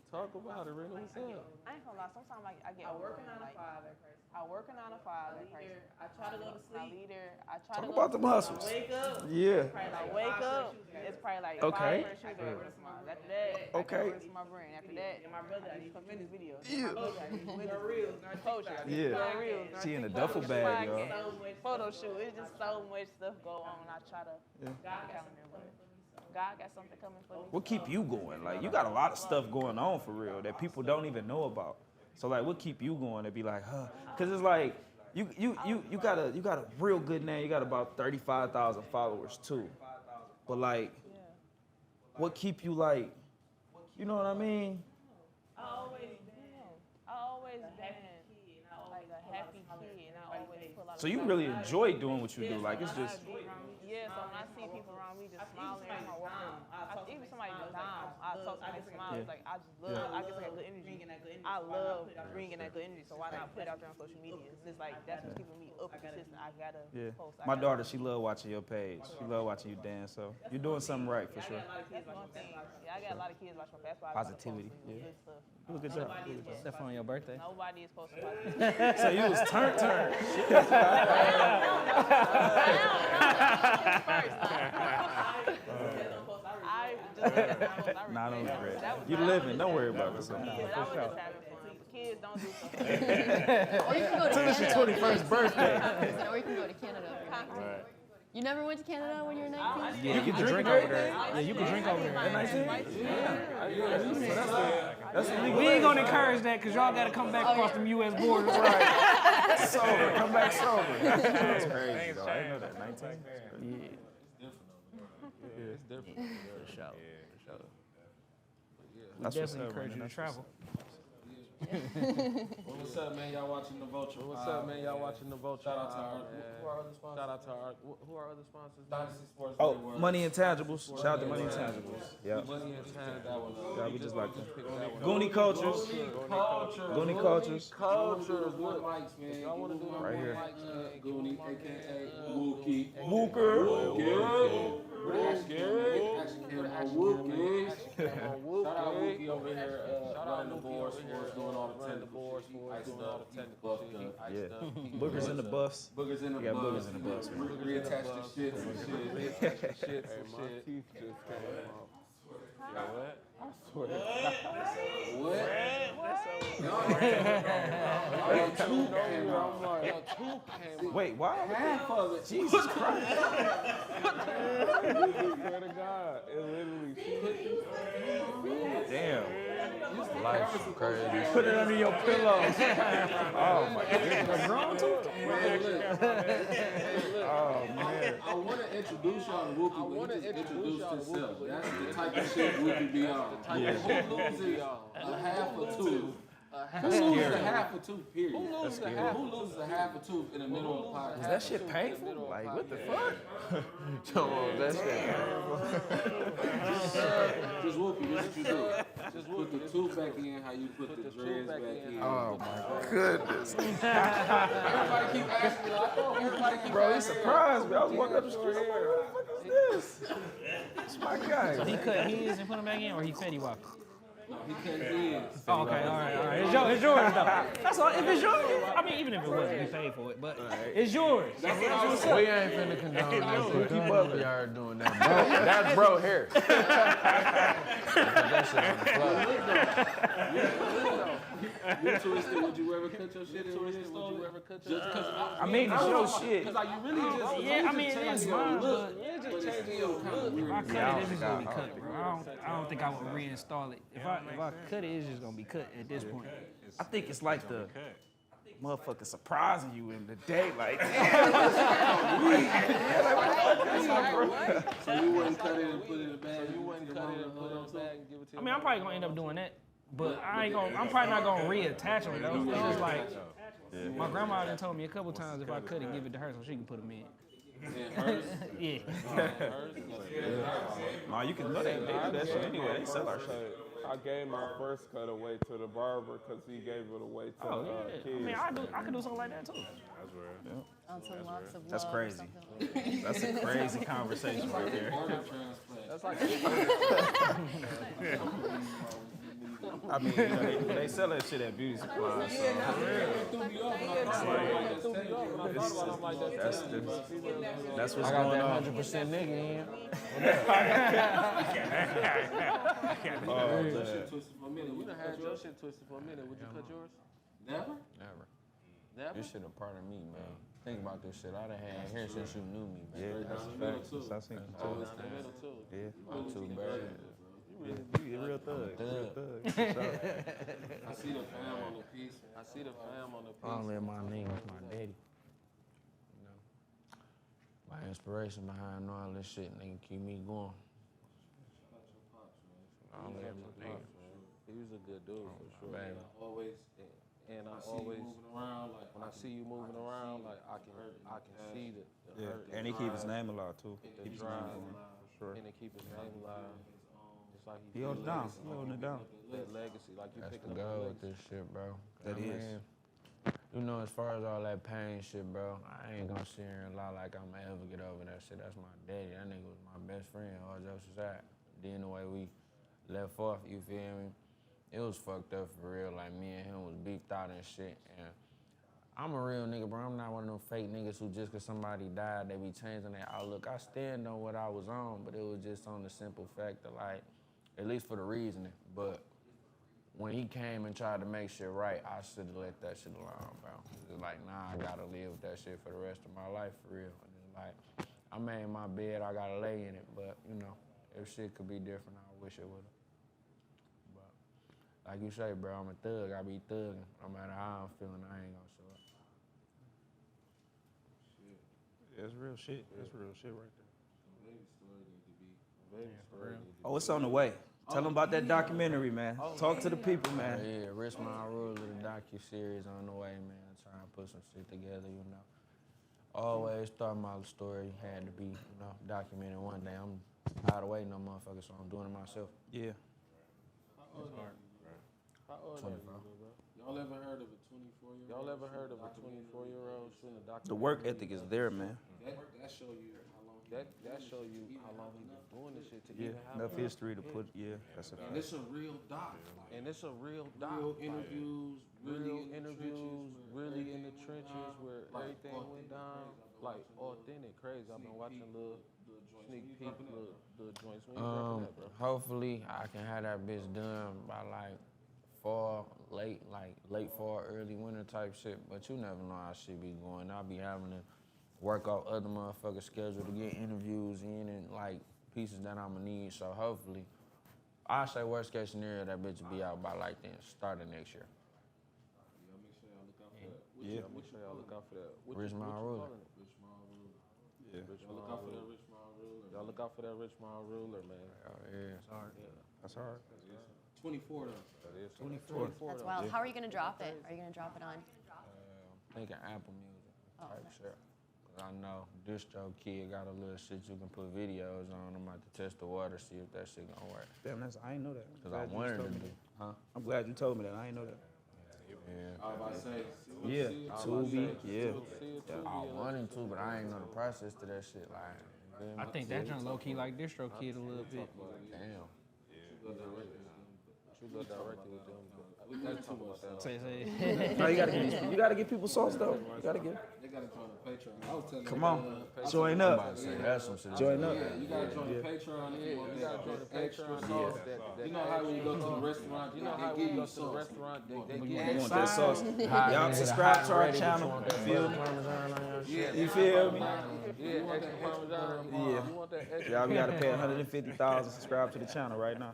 Talk about it, Rena. What's up? I ain't gonna lie. Sometimes I get. I work a 9 to 5 at first. I work a 9 to 5 at first. I try to go to sleep. I try Talk to about go them hustles. wake up. Yeah. I wake up. It's probably like Okay. 5 shoes I wear to mine. After that, Okay. I go to my brain. After that, my brother, I need to finish videos. Yeah. Reels, poetry. Yeah. Reels. She in a duffel bag, y'all. Photo shoot. It's just so much stuff go on. I try to calendar, but God got something coming for me. What keep you going? Like, you got a lot of stuff going on for real that people don't even know about. So like, what keep you going to be like, huh? Cause it's like, you got a real good name. You got about 35,000 followers too. But like, what keep you like, you know what I mean? I always been like a happy kid, and I always put a lot of So you really enjoy doing what you do. Like, it's just. Yeah, so when I see people around me just smiling, even somebody just down, I talk to them, smile. It's like, I just love, I get like good energy. I love bringing that good energy, so why not put it out there on social media? It's like, that's what's keeping me up consistent. I gotta post. My daughter, she love watching your page. She love watching you dance. So you're doing something right for sure. That's one thing. Yeah, I got a lot of kids watching my basketball. Positivity. Yeah. Do a good job. Except for on your birthday. Nobody is posting about this. So you was turn. Nah, don't regret. You living. Don't worry about this. Kids don't do stuff. or you can go to It's your Canada. 21st birthday. Or you can go to Canada when you're 19. You never went to Canada when you were 19? Yeah, you can drink over there. Yeah, you can drink over there. That's illegal. We ain't gonna encourage that because y'all gotta come back across them U.S. borders. Right. Sober. Come back sober. That's crazy, though. I didn't know that. 19? Yeah, it's different. For sure. That's We what's definitely up, encourage you man. to travel. What's up, man? Y'all watching the Vulture? What's up, man? Y'all watching the Vulture? Shout out to our, man. who are other sponsors? Shout out to our, who are other sponsors? Dynasty Sports. Oh, Network. Money Intangibles. Shout out to Money Intangibles. Yeah. Money and time. Yeah, we just like that. Pick that one. Goonie Cultures. Culture. Goonie Cultures. Culture. One mics, man. Y'all wanna do them Right here. Goonie, aka Wookie. Wooker. Wookie. Shout out Wookie over here, running the boards for us, doing all the technical shit. He iced up, he buffed up. Yeah. Boogers in the buffs. Boogers in the We got bus. boogers in the bus, man. Reattach the shits and shit. Shit, my teeth just came out. What? I swear to God. What? I'm like, a tooth came out. Wait, why? Half of it. Jesus Christ. I swear to God. It literally Damn. Life's crazy. Put it under your pillow. Oh my goodness. A grown tooth? Oh man. I want to introduce y'all to Whoopi, but he just introduced himself. That's the type of shit Whoopi be on. Who loses a half a tooth? Who loses a half a tooth, period? Who loses a half a tooth in the middle of the podcast? Is that shit painful? Like, what the fuck? Come on, that shit. Just Whoopi, this is what you do. Just put the tooth back in how you put the dreads back in. Oh my goodness. Everybody keep asking me, like, oh, everybody keep Bro, he asking me. surprised me. I was walking up the street. I'm like, what the fuck is this? It's my guy. So he cut his and put him back in, or he Fetty Wap? No, he cut his. Oh, okay, all right. It's yours though. That's all. If it's yours, I mean, even if it wasn't, you paid for it, but it's yours. We ain't finna condone that shit. Keep up. We are doing that. Bro, that's bro hair. That shit on the floor. You twisted, would you ever cut your shit? Twisted, would you ever cut your shit? I mean, it's your shit. Because like you really just Yeah, I mean, it is mine, but it's changing your kind of if weird. I cut it, it's just gonna be cut, bro. I don't think I would reinstall it. If I cut it, it's just gonna be cut at this point. I think it's like the motherfucker surprising you in the day, like. So you wouldn't cut it and put it in a bag. You wouldn't cut it and put it in a bag and give it to I mean, I'm probably gonna end up doing that, but I'm probably not gonna reattach them though. It's just like my grandma done told me a couple times if I cut it, give it to her so she can put them in. Yeah. Nah, you can know they do that shit anyway. They sell our shit. I gave my first cut away to the barber because he gave it away to Oh kids. yeah. I mean, I could do something like that too. On some locks of That's love crazy. or something. That's a crazy conversation right there. That's like I mean, you know, they sell that shit at beauty supplies. So. That's what's I got going that on. 100% nigga in. your shit twisted for a minute. You done had your shit twisted for a minute. Would you cut yours? Never? Never. This shit a part of me, man. Think about this shit. I done had hair since you knew me, man. Yeah, that's a fact. That's Down the middle too. Yeah. I'm too bad. You a real thug. Real thug. I see the fam on the piece. I see the fam on the piece. I don't let my name with my daddy. You know, my inspiration behind all this shit, nigga, keep me going. I don't let my name. He was a good dude for sure. Man. Always, and I always moving around. Like when I see you moving around, like I can see the Yeah, hurt, and he keep his name alive too. the Keep his drive, name going. For sure. and to keep his name alive. It's like He holds it down. He holding it down. That legacy, like you That's picking the up goal the with this shit, bro. That I is. mean, you know, as far as all that pain shit, bro, I ain't gonna sit here and lie like I'm gonna ever get over that shit. That's my daddy. That nigga was my best friend, all jokes aside. Then the way we left off, you feel me? It was fucked up for real. Like, me and him was beefed out and shit. And I'm a real nigga, bro. I'm not one of them fake niggas who just cause somebody died, they be changing their outlook. I stand on what I was on, but it was just on the simple fact of, like, at least for the reasoning. But when he came and tried to make shit right, I should have let that shit alone, bro. It's like, nah, I gotta live with that shit for the rest of my life, for real. And it's like, I made my bed, I gotta lay in it, but, you know, if shit could be different, I wish it would've. But, like you say, bro, I'm a thug, I be thugging. No matter how I'm feeling, I ain't gonna show up. That's real shit. That's real shit right there. Oh, it's on the way. Tell them about that documentary, man. Talk to the people, man. Yeah, Rich My Rule of the docu-series on the way, man. Trying to put some shit together, you know. Always thought my story had to be, you know, documented one day. I'm tired of waiting on motherfuckers, so I'm doing it myself. Yeah. How old are you, bro? Y'all ever heard of a 24-year-old? Y'all ever heard of a 24-year-old shooting a documentary? The work ethic is there, man. That show you how long. That show you how long he was doing this shit to Yeah, even have enough it. history to put. Yeah, that's a And it's a real doc. And it's a real doc. Real interviews, Real really interviews, really in the trenches where everything went down. Like, authentic, crazy. I've been watching little sneak peek, little joints. When you dropping that, bro? Hopefully, I can have that bitch done by like fall, late fall, early winter type shit. But you never know how shit be going. I'll be having to work out other motherfuckers' schedule to get interviews in and like pieces that I'ma need. So hopefully, I say worst case scenario, that bitch will be out by like the start of next year. Yeah, make sure y'all look out for that. Yeah. Make sure y'all look out for that. Rich Mile Ruler. Rich Mile Ruler. Yeah. Y'all look out for that Rich Mile Ruler. Y'all look out for that Rich Mile Ruler, man. Oh, yeah. That's hard. That's hard. 24 though. That is 24. That's wild. How are you gonna drop it? Are you gonna drop it on? thinking Apple Music type shit. Cause I know DistroKid got a little shit you can put videos on. I'm about to test the water, see if that shit gonna work. Damn, I ain't know that. Cause I wanted to do. Huh? I'm glad you told me that. I ain't know that. Yeah. I was about to say. Yeah, Tubi, yeah. I wanted to, but I ain't know the process to that shit. Like, I think that joint low key like DistroKid a little bit. damn. You go directly with them. That's too much. No, you gotta give people sauce though. You gotta give. They gotta join the Patreon. I was telling Come on, join up. That's some shit. Join up. You gotta join the Patreon. You gotta join the Patreon. You know how when you go to the restaurant, they give you sauce. They give You you want that sauce? Y'all subscribe to our channel. You feel me? You feel me? Yeah, extra Parmesan. Yeah. You want that extra? Y'all, we gotta pay 150,000 subscribe to the channel right now.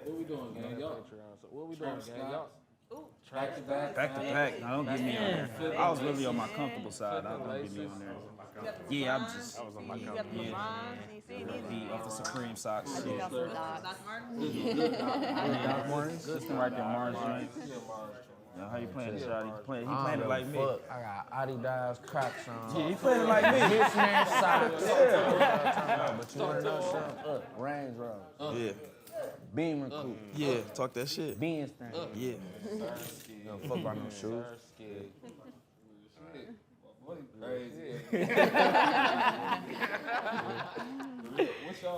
What we doing, gang? Y'all. What we doing, gang? Y'all. Back to back. Back to back. Now don't get me on there. I was really on my comfortable side. Don't get me on there. Yeah, I'm just. You got the LeBrons, you see these? Be off of Supreme socks. I got some dogs. Doc Martens? Doc Martens. Good thing right there, Martins. Now, how you playing this, Shaudy? He playing it like me. I got Adidas Crocs on. Yeah, he playing it like me. Mismatch socks. Yeah. But you wanna know something? Range Rover. Yeah. Beamer coupe. Yeah, talk that shit. Benz thing. Yeah. You don't fuck about no shoes.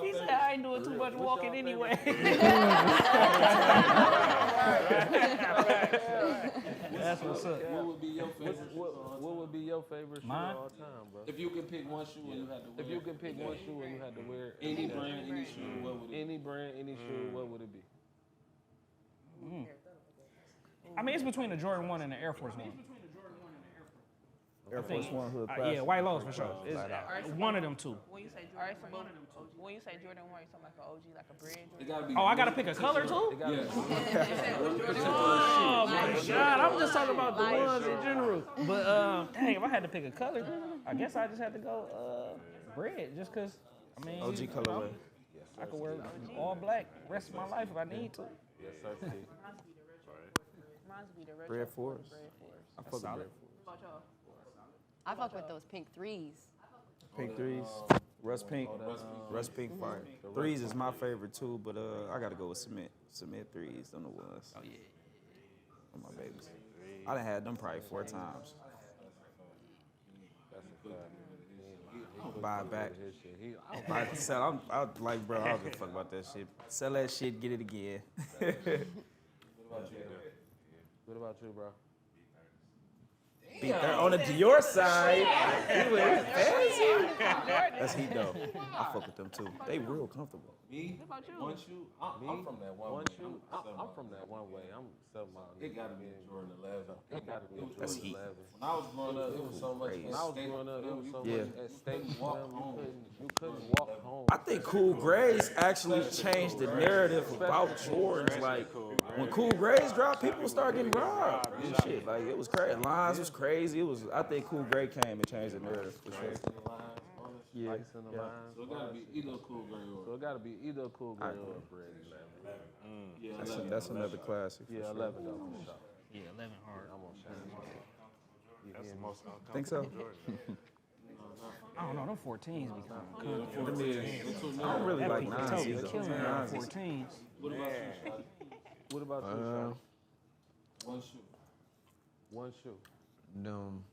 He said I ain't doing too much walking anyway. That's what's up. What would be your favorite? What would be your favorite shoe Mine? of all time, bro? If you could pick one shoe and you had to wear, If you could pick one shoe and you had to wear it, any brand, any shoe, what would it be? any brand, any shoe, what would it be? I mean, it's between the Jordan 1 and the Air Force 1. Air Force One hood Yeah, classic. white lows for sure. It's one of them two. When you say Jordan, when you say Jordan 1, you talking like an OG, like a bread It Jordan? gotta be. Oh, I gotta pick a color too? Yeah. Oh my God, I'm just talking about the ones in general. But dang, if I had to pick a color, I guess I just had to go red, just cause. I mean, OG you know, colorway. I could wear all black rest of my life if I need to. Yes, sir. Mine's be the retro. Red Forest. Red Forest. I fuck with Red Forest. What about y'all? I fuck with those pink threes. Pink threes. Rust pink. Rust pink fire. Threes is my favorite too, but I gotta go with cement. Cement threes, them the ones. Oh yeah. My babies. I done had them probably 4 times. Buy it back. Buy it, sell. I like, bro. I don't give a fuck about that shit. Sell that shit, get it again. What about you, bro? Beat that on the Dior side. That's heat though. I fuck with them too. They real comfortable. Me? What about you? One shoe? I'm from that one. One way. shoe? I'm from that one way. I'm 7 miles. It gotta be Jordan 11. It gotta be That's Jordan heat. 11. When I was growing up, it was so much. Crazy. When I was growing up, it was so Yeah. much at state. You couldn't walk home. I think Cool Grays actually changed the narrative about Jordans. Like when Cool Grays dropped, people started getting robbed and shit. Like it was crazy. Lines was crazy. It was. I think Cool Gray came and changed the narrative for sure. Yeah. Lights in the lines. So it gotta be either Cool Gray So or. it gotta be either a Cool Gray or a Bread 11. Yeah, That's another classic. For Yeah, sure. 11 though, for sure. Yeah, 11 hard. I'm gonna change it. That's the most Think so? I don't know, them 14s be kind of cool. I don't really like That nines be either. killing me on Nines is- 14s. What about you, Shaudy? What about you, Shaudy? One shoe. One shoe. Them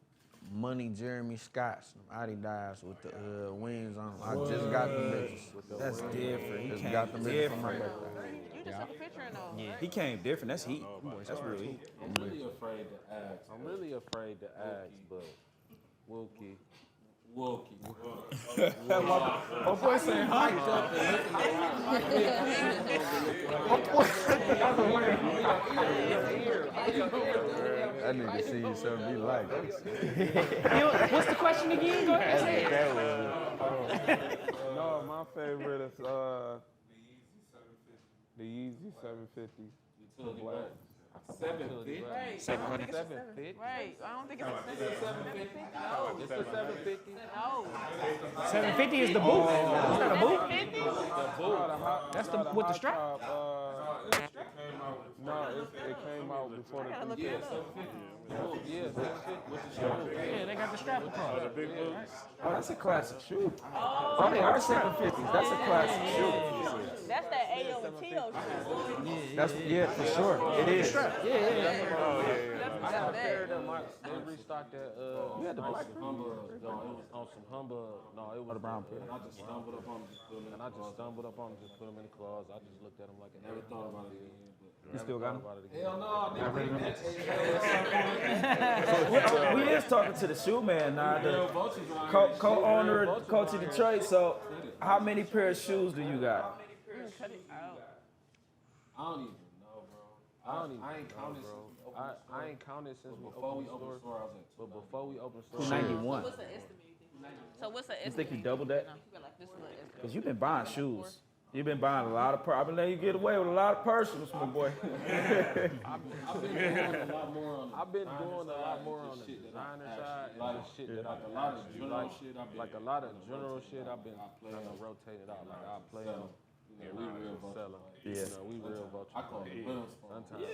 Money Jeremy Scotts, them Adidas with the wings on 'em. I just got them bitches. That's different. He Just came got them bitches for my different. birthday. You just took a picture in those, right? He came different. That's heat. That's real heat. I'm really afraid to ask. I'm really afraid to ask, but Wilkie. Wilkie. My boy saying hi. That nigga see you something be like. What's the question again? Go ahead, say it. That was No, my favorite is the Yeezy 750. Utility bag. 750. Right. 750? Right. I don't think it's a 750. No. It's a 750. No. 750 is the boot. Is that a boot? 750? That's the with the strap. No, it came out before the Look it up. Yeah, 750. Yeah, they got the strap across. Oh, that's a classic shoe. Oh, they are 750s. That's a classic shoe. That's that Ayo and Tio shit. That's for sure. It is. I had a pair of them. They restocked that. We had the black humbug. No, it was on some humbug. No, it was the brown pair. And I just stumbled up on them, just put them in the closet. Just put them in the closet. I just looked at them like I never thought about it again. You still got them? Hell no, nigga. We is talking to the shoe man now, the co-owner of Culture Detroit. So, how many pair of shoes do you got? Cut it out. I don't even know, bro. I ain't counted since I ain't counted since before we opened the store. I was at But before we opened store, 291. What's the estimate? So what's the estimate? You think you doubled that? No, you got like this little estimate. Because you've been buying shoes. You've been buying a lot of I've been letting you get away with a lot of personals, my boy. I've been doing a lot more on the designer side, and like the shit that a I lot of general shit. like a lot of general shit I've been kind of rotated out. Like I play them. You know, we real Vulture. Yeah. You know, we real Vulture. I call it riddles. Sometimes.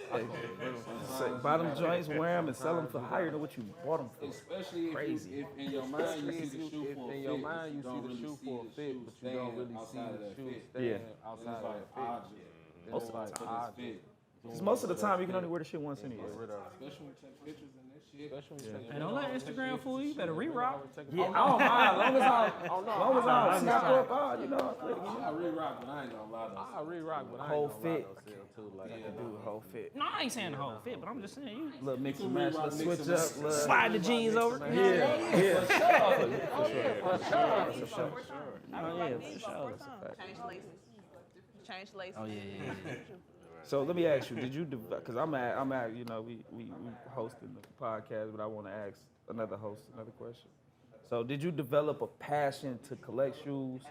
So buy them joints, wear them, and sell them for higher than what you bought them for. Especially if in your mind you see the shoe for a fit. In your mind you see the shoe for a fit, but you don't really see the shoe staying outside of that fit. Most of the time. Because most of the time you can only wear the shit once anyway. Especially when you take pictures and that shit. And don't let Instagram fool you. You better re-rock. Yeah, I don't mind. As long as I snap up, you know, I play the game. I re-rock, but I ain't gonna lie though. I re-rock, but I Whole ain't gonna lie fit. though, still, too. Like, I can do a whole fit. No, I ain't saying the whole fit, but I'm just saying you Little mix and match, little switch up, little slide the jeans over. Yeah. For sure. Change laces. Change laces. Oh yeah. So let me ask you, did you, because I'm at, you know, we hosting the podcast, but I want to ask another question. So did you develop a passion to collect shoes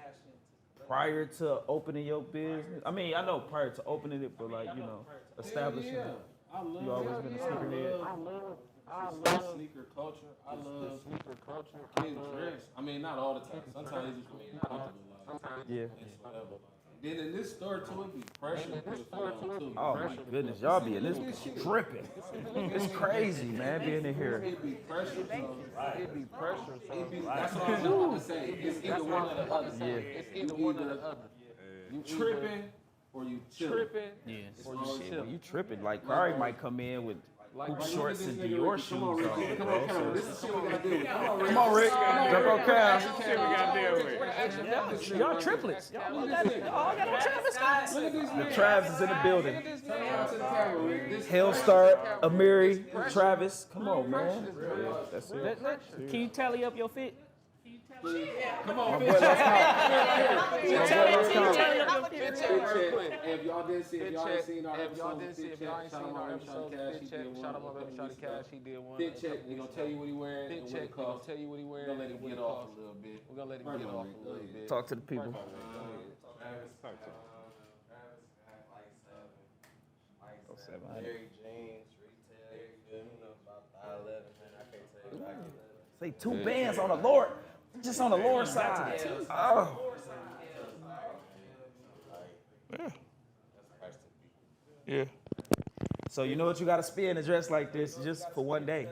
prior to opening your business? I mean, I know prior to opening it, but like, you know, establishing it. You always been a sneakerhead? I love sneaker culture. I love sneaker culture. Getting dressed. I mean, not all the time. Sometimes it's just really comfortable. Like, Yeah. it's whatever. Then in this store too, it be pressure to put a foot on too. Oh my goodness, y'all be in this tripping. It's crazy, man, being in here. It be pressure. it be pressure. So That's what I was about to say. It's either one or the other. Yeah. it's either one or the other. You tripping or you chilling. Yeah. Or you shit, you tripping. Like Kari might come in with hoop shorts and Dior shoes on. This is shit we gotta do. Come on, Rick. Jump on Cal. Y'all triplets. Y'all got on Travis Scott. The Travis is in the building. Hellstar, Amiri, Travis. Come on, man. Yeah, that's it. Can you tally up your fit? Come on, My boy lost count. If y'all didn't see, if y'all ain't seen our episode, shout out my baby Shaudy Kash. He did one. fit check. We gonna tell you what he wearing. Fit check. We gonna tell you what he We're wearing. gonna let him get off a little bit. We're gonna let him get off a little bit. Talk to the people. Say 2 bands on the Lord, just on the Lord side. Oh. Yeah. So you know what you gotta spend to dress like this just for one day.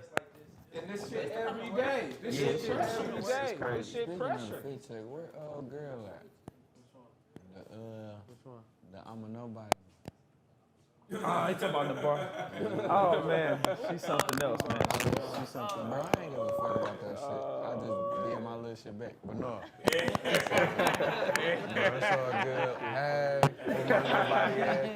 And this shit every day. This shit pressure every day. This shit pressure. Where old girl at? Which one? The I'm a nobody. Oh, he talking about the bar. Oh man, she's something else, man. She's something. Bro, I ain't gonna fuck about that shit. I just get my little shit back. But no. No, it's all good. Hey, nobody hey.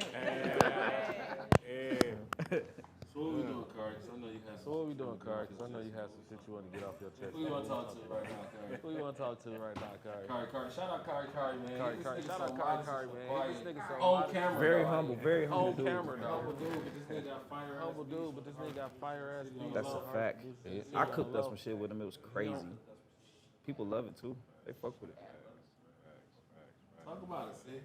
So what we doing, Kari? 'Cause I know you had So what we doing, Kari? Because I know you have some shit you want to get off your chest. Who you want to talk to right now, Kari? Who you want to talk to right now, Kari? Kari. Shout out Kari, man. Kari. This nigga Shout so out modest, Kari, so man. quiet. This nigga so On modest. camera, Very though. humble, very humble On dude. camera, though. Humble dude, but this nigga got fire ass. Humble dude, but this nigga got fire ass beats. That's a fact. I cooked up some shit with him. It was crazy. People love it too. They fuck with it. Talk about it, see?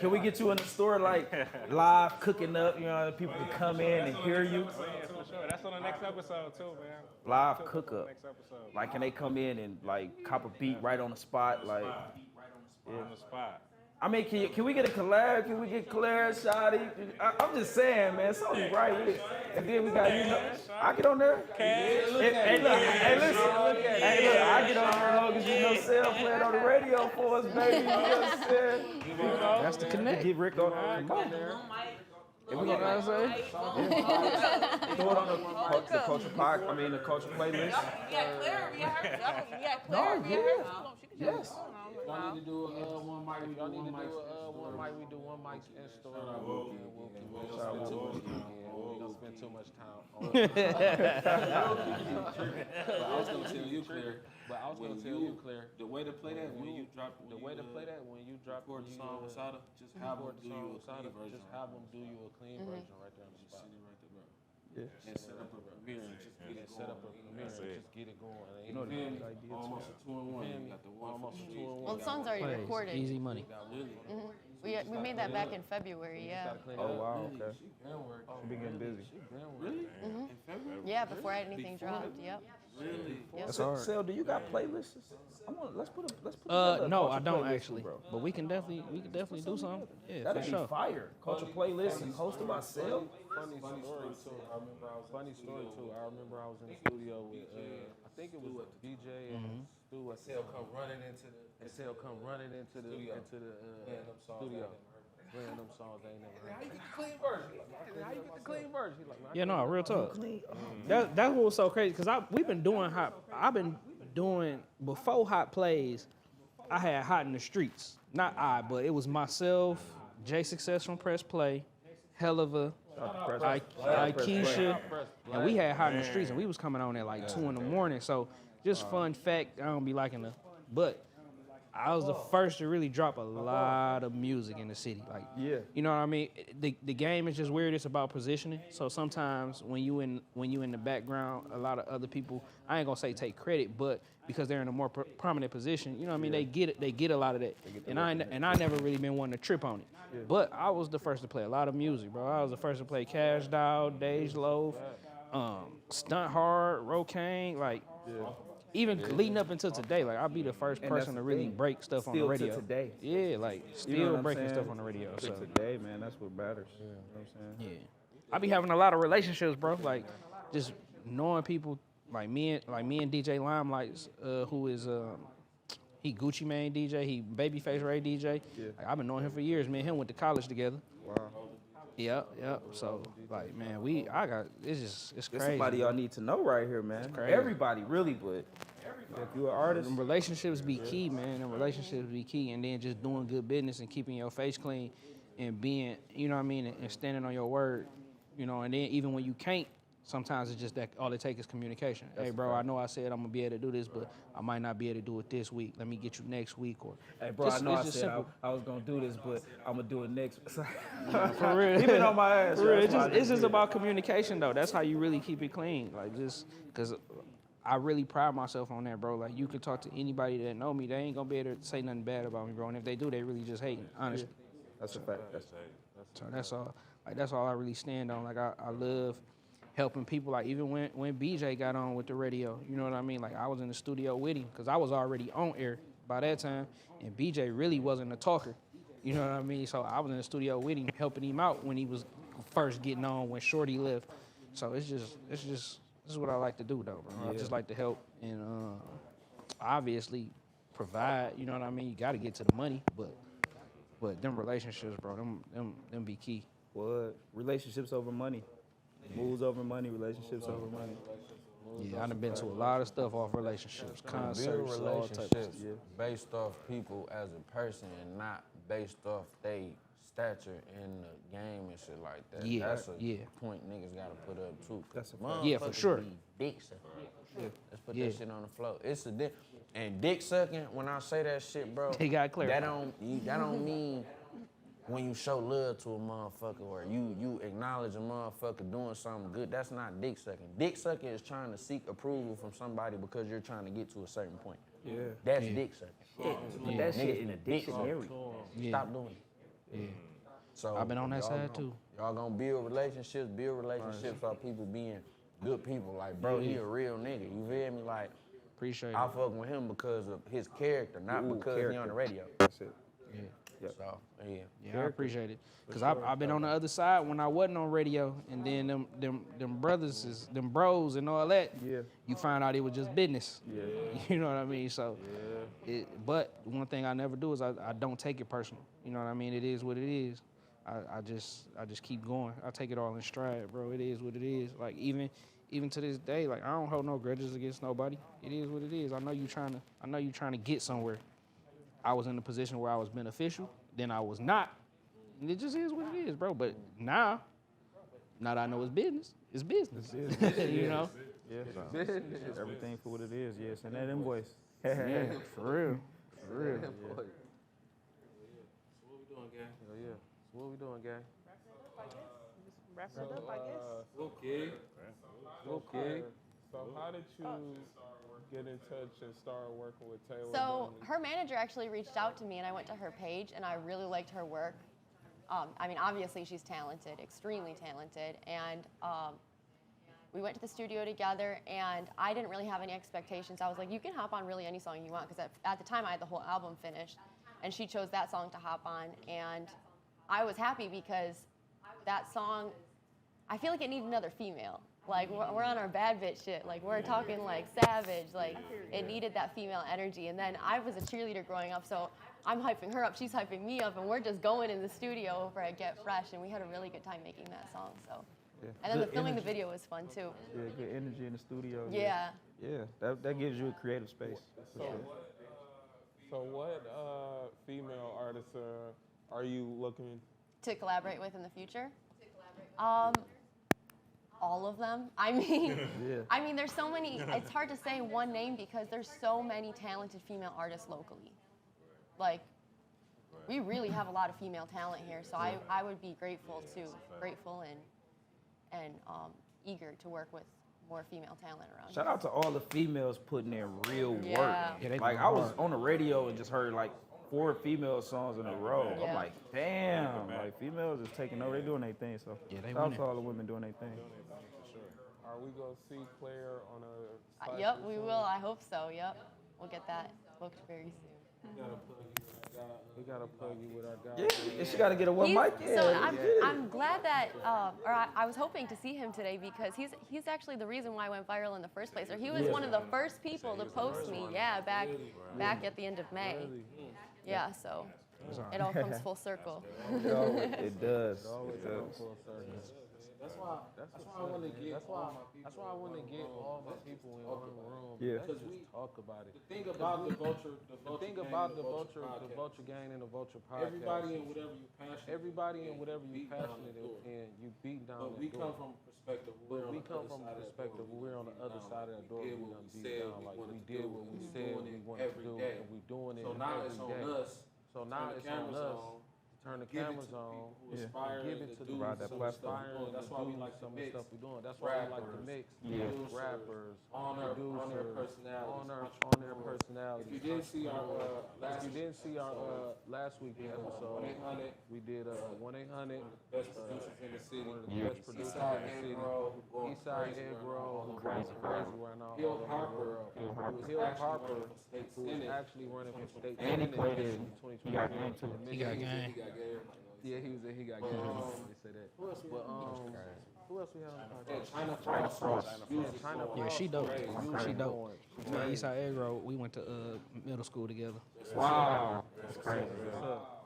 Can we get you in the store like live cooking up? You know, people can come in and hear you. Yeah, for sure. That's on the next episode too, man. Live cook up. Next episode. Like, can they come in and like cop a beat right on the spot? Like, On the spot. I mean, can we get a collab? Can we get Clare, Shaudy? I'm just saying, man, it's only right here. And then we got, I get on there. Hey, look, listen. Hey, look, I get on there as long as UknowCell playing on the radio for us, baby. You know what I'm saying? That's the connect. Get Rick on there. Come on. If we gonna say, throw it on the culture pod. I mean, the culture playlist. Yeah, Claire, we heard. Yeah, Claire, No, we yeah. heard. Yes. Y'all need to do one mic. Y'all need to do one mic. We do one mic in store. We don't spend too much time on it. I was gonna tell you, Claire. But I was gonna tell you, Claire, the way to play that when you drop the way to play that when you drop record the song with Sada, just have them do you a clean version. Just have them do you a clean version right there on the spot. Right there, bro. Yeah. And set up a premiere and just get it Set up a going. premiere and just get it going. You know the idea. Almost a 2-in-1. You got the one Almost a 2-in-1. Well, the song's already recorded. Easy money. We made that back in February, yeah. Oh, wow, okay. She been getting busy. Really? Yeah, before anything dropped, yep. Really? Yep. That's hard. Sel, do you got playlists? Let's put together a No, culture I don't playlist, actually. bro. But we can definitely do something. Yeah, That'd for be sure. fire. Culture playlist and hosted by Sel. Funny story too. I remember I was in the studio with I think it was DJ and Stu. Sel come running into the Sel come running into the studio. Playing them songs they ain't never heard. How you get the clean version? How you get the clean version? He like, man, Yeah, no, real talk. That's what was so crazy because we've been doing I've been doing before hot plays. I had hot in the streets, not but it was myself, Jay Success from Press Play, Hell of a, Keisha, and we had hot in the streets, and we was coming on at like 2 in the morning. So just fun fact, I don't be liking but I was the first to really drop a lot of music in the city. Like, Yeah. you know what I mean? The game is just weird. It's about positioning. So sometimes when you in the background, a lot of other people, I ain't gonna say take credit, but because they're in a more prominent position, you know what I mean? They get a lot of that. And I never really been one to trip on it. But I was the first to play a lot of music, bro. I was the first to play Cash Doll, Dej Loaf, Stunt Hard, Rocaine, like. Even leading up until today, like I'll be the first person to really break stuff on the radio. Still to today. Yeah, like still breaking stuff on the radio. So Today, man, that's what matters. You know what I'm saying? Yeah, I be having a lot of relationships, bro. Like just knowing people, like me and DJ Limelight, who is he Gucci Mane DJ, he Babyface Ray DJ. Yeah. Like, I've been knowing him for years. Me and him went to college together. Wow. Yep. So like, man, it's There's crazy. somebody y'all need to know right here, man. crazy. Everybody, really, but if you're an artist, Them relationships be key, man. Them relationships be key, and then just doing good business and keeping your face clean, and being, you know what I mean, and standing on your word, you know. And then even when you can't, sometimes it's just that all it takes is communication. Hey, bro, I know I said I'm gonna be able to do this, but I might not be able to do it this week. Let me get you next week, or hey, bro, just, I know I it's just said simple. I was gonna do this, but I'm gonna do it next. For real. He been on my ass. For real, that's why I it's just did it. about communication, though. That's how you really keep it clean. Like, just because I really pride myself on that, bro. Like, you can talk to anybody that know me. They ain't going to be able to say nothing bad about me, bro. And if they do, they really just hating, honestly. That's a fact. So that's all. Like, that's all I really stand on. Like, I love helping people. Like, even when BJ got on with the radio, you know what I mean? Like, I was in the studio with him because I was already on air by that time, and BJ really wasn't a talker. You know what I mean? So I was in the studio with him, helping him out when he was first getting on, when Shaudy left. So it's just this is what I like to do, though, bro. I just like to help and obviously provide. You know what I mean? You got to get to the money, but them relationships, bro, them be key. What? Relationships over money. Moves over money, relationships over money. Yeah, I done been to a lot of stuff off relationships, Build concerts, all types of relationships stuff. based off people as a person and not based off they stature in the game and shit like that. Yeah, That's a yeah. point niggas gotta put up too. That's a Motherfuckers Yeah, for sure. be dick sucking. Let's put Yeah. that shit on the floor. It's a and dick sucking. When I say that shit, bro, They got clear. that don't mean when you show love to a motherfucker or you acknowledge a motherfucker doing something good. That's not dick sucking. Dick sucking is trying to seek approval from somebody because you're trying to get to a certain point. Yeah. That's dick sucking. Put that shit in a dictionary. Stop doing it. Yeah. So I've been on that y'all side, gonna- too. Y'all gonna build relationships by people being good people. Like, bro, he a real nigga. You feel me? Like, Appreciate I it. fuck with him because of his character, not because he on the radio. That's it. Yep. So, yeah. Yeah, I appreciate it. Because I've been on the other side when I wasn't on radio, and then them brothers, them bros and all that, Yeah. you find out it was just business. Yeah. You know what I mean? So, Yeah. but one thing I never do is I don't take it personal. You know what I mean? It is what it is. I just keep going. I take it all in stride, bro. It is what it is. Like even to this day, like I don't hold no grudges against nobody. It is what it is. I know you trying to get somewhere. I was in a position where I was beneficial, then I was not. And it just is what it is, bro. But now that I know it's business, it's business. You know? Yeah, so everything for what it is. Yeah, send that invoice. Yeah, for real. For real. So what we doing, gang? Yeah. So what we doing, gang? Wrap it up, I guess. Okay. Okay. So how did you get in touch and start working with Taylor? So Dunley? her manager actually reached out to me, and I went to her page, and I really liked her work. I mean, obviously she's talented, extremely talented, and we went to the studio together, and I didn't really have any expectations. I was like, you can hop on really any song you want, because at the time I had the whole album finished, and she chose that song to hop on, and I was happy because that song, I feel like it needed another female. Like, we're on our bad bitch shit. Like, we're talking, like, savage. Like, it needed that female energy. And then I was a cheerleader growing up, so I'm hyping her up, she's hyping me up, and we're just going in the studio over at Get Fresh, and we had a really good time making that song, so. Yeah. And then Good the filming energy. the video was fun, too. Yeah, good energy in the studio. Yeah. Yeah, that gives you a creative space. For sure. So what female artists are you looking? To collaborate with in the future? All of them. I mean, Yeah. I mean, there's so many, it's hard to say one name because there's so many talented female artists locally. Like, we really have a lot of female talent here, so I would be grateful and eager to work with more female talent around Shout here. out to all the females putting in real work. Yeah. Yeah, they Like go I was hard. on the radio and just heard like 4 female songs in a row. Yeah. I'm like, damn, like females is taking over. They doing their thing. So Yeah, they shout out winning. to all the women doing their thing. Are we gonna see Claire on a? site Yep, or we something? will. I hope so. Yep. We'll get that booked very soon. We gotta plug you with our guy. Yeah, and she got to get a one mic. Yeah, So that's good. I'm glad that, I was hoping to see him today because he's actually the reason why I went viral in the first place. Or he was one of the first people to post me. Yeah, back at the end of May. Yeah, so it all comes full circle. It does. That's why I want to get all my people in one room. Yeah. Let's just talk about it. The thing about the Vulture, The thing about the Vulture gang and the Vulture podcast. everybody in whatever you passionate. Everybody in whatever you beat down passionate the door. in, you beat down But the we door. come from a perspective. But we come from a perspective where we're on the other side of the door. We done beat down. Like we did what we said we wanted to do, and we doing it So now it's every on day. us. So now it's on us to turn the cameras on, give it to the Provide that platform. That's why we like some of to the mix stuff we're doing. That's why we like to mix rappers, on their producers, personalities. on their personalities. If you didn't see our last week's episode, 1-800 we did 1-800 best producers in the city. one of the best producers in the city. Eastside Eggroll, who going crazy right now Hill all over the Harper, world. who It was was Hill actually Harper, running for state who was senate. actually running for state And he senate played in in- 2020. he got game too. He got game. Yeah, he got game. They say that. But who else we have on the podcast? China Frost. China Yeah, she dope. She dope. She Man, Eastside Egg Road, we went to middle school together. Wow, that's crazy.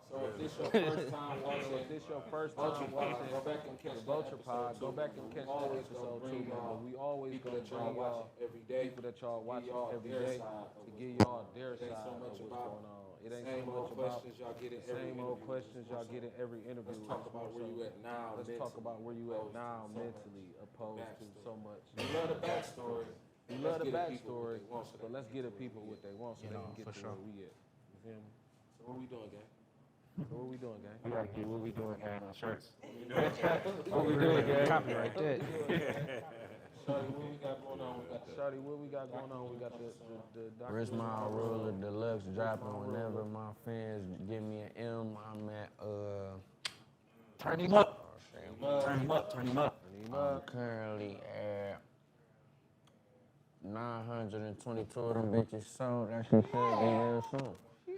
So if this your first time watching, If this your first time watching go back and catch the that Vulture Pod, episode go too. back and catch that Always episode gonna too, bring man. y'all But we always people gonna that bring y'all y'all watching every day. people that y'all watching y'all every their day side to of give what's y'all their It ain't side so of much what's about going on. It ain't same so old much about questions y'all get in the every same old interview. questions y'all get in every interview. Let's talk about where you at now. Let's talk about where you at now mentally, opposed to so much. We love the backstory. We love the Let's get the people what backstory, they want, so but they let's can get the where people we what they want so You they know, can get for to sure. where we at. You feel me? So what we doing, gang? So what we doing, gang? We gotta get what we doing on our shirts. What we doing, gang? Copyright that. Shawty, what we got going on? We got the Shawty, what we got going on? We got the Dr. Rich Mile Ruler Deluxe dropping whenever my fans give me an M. I'm at Turn him up. Turn him up. Turn him up. I'm currently at 922 of them bitches sold. That should be real soon.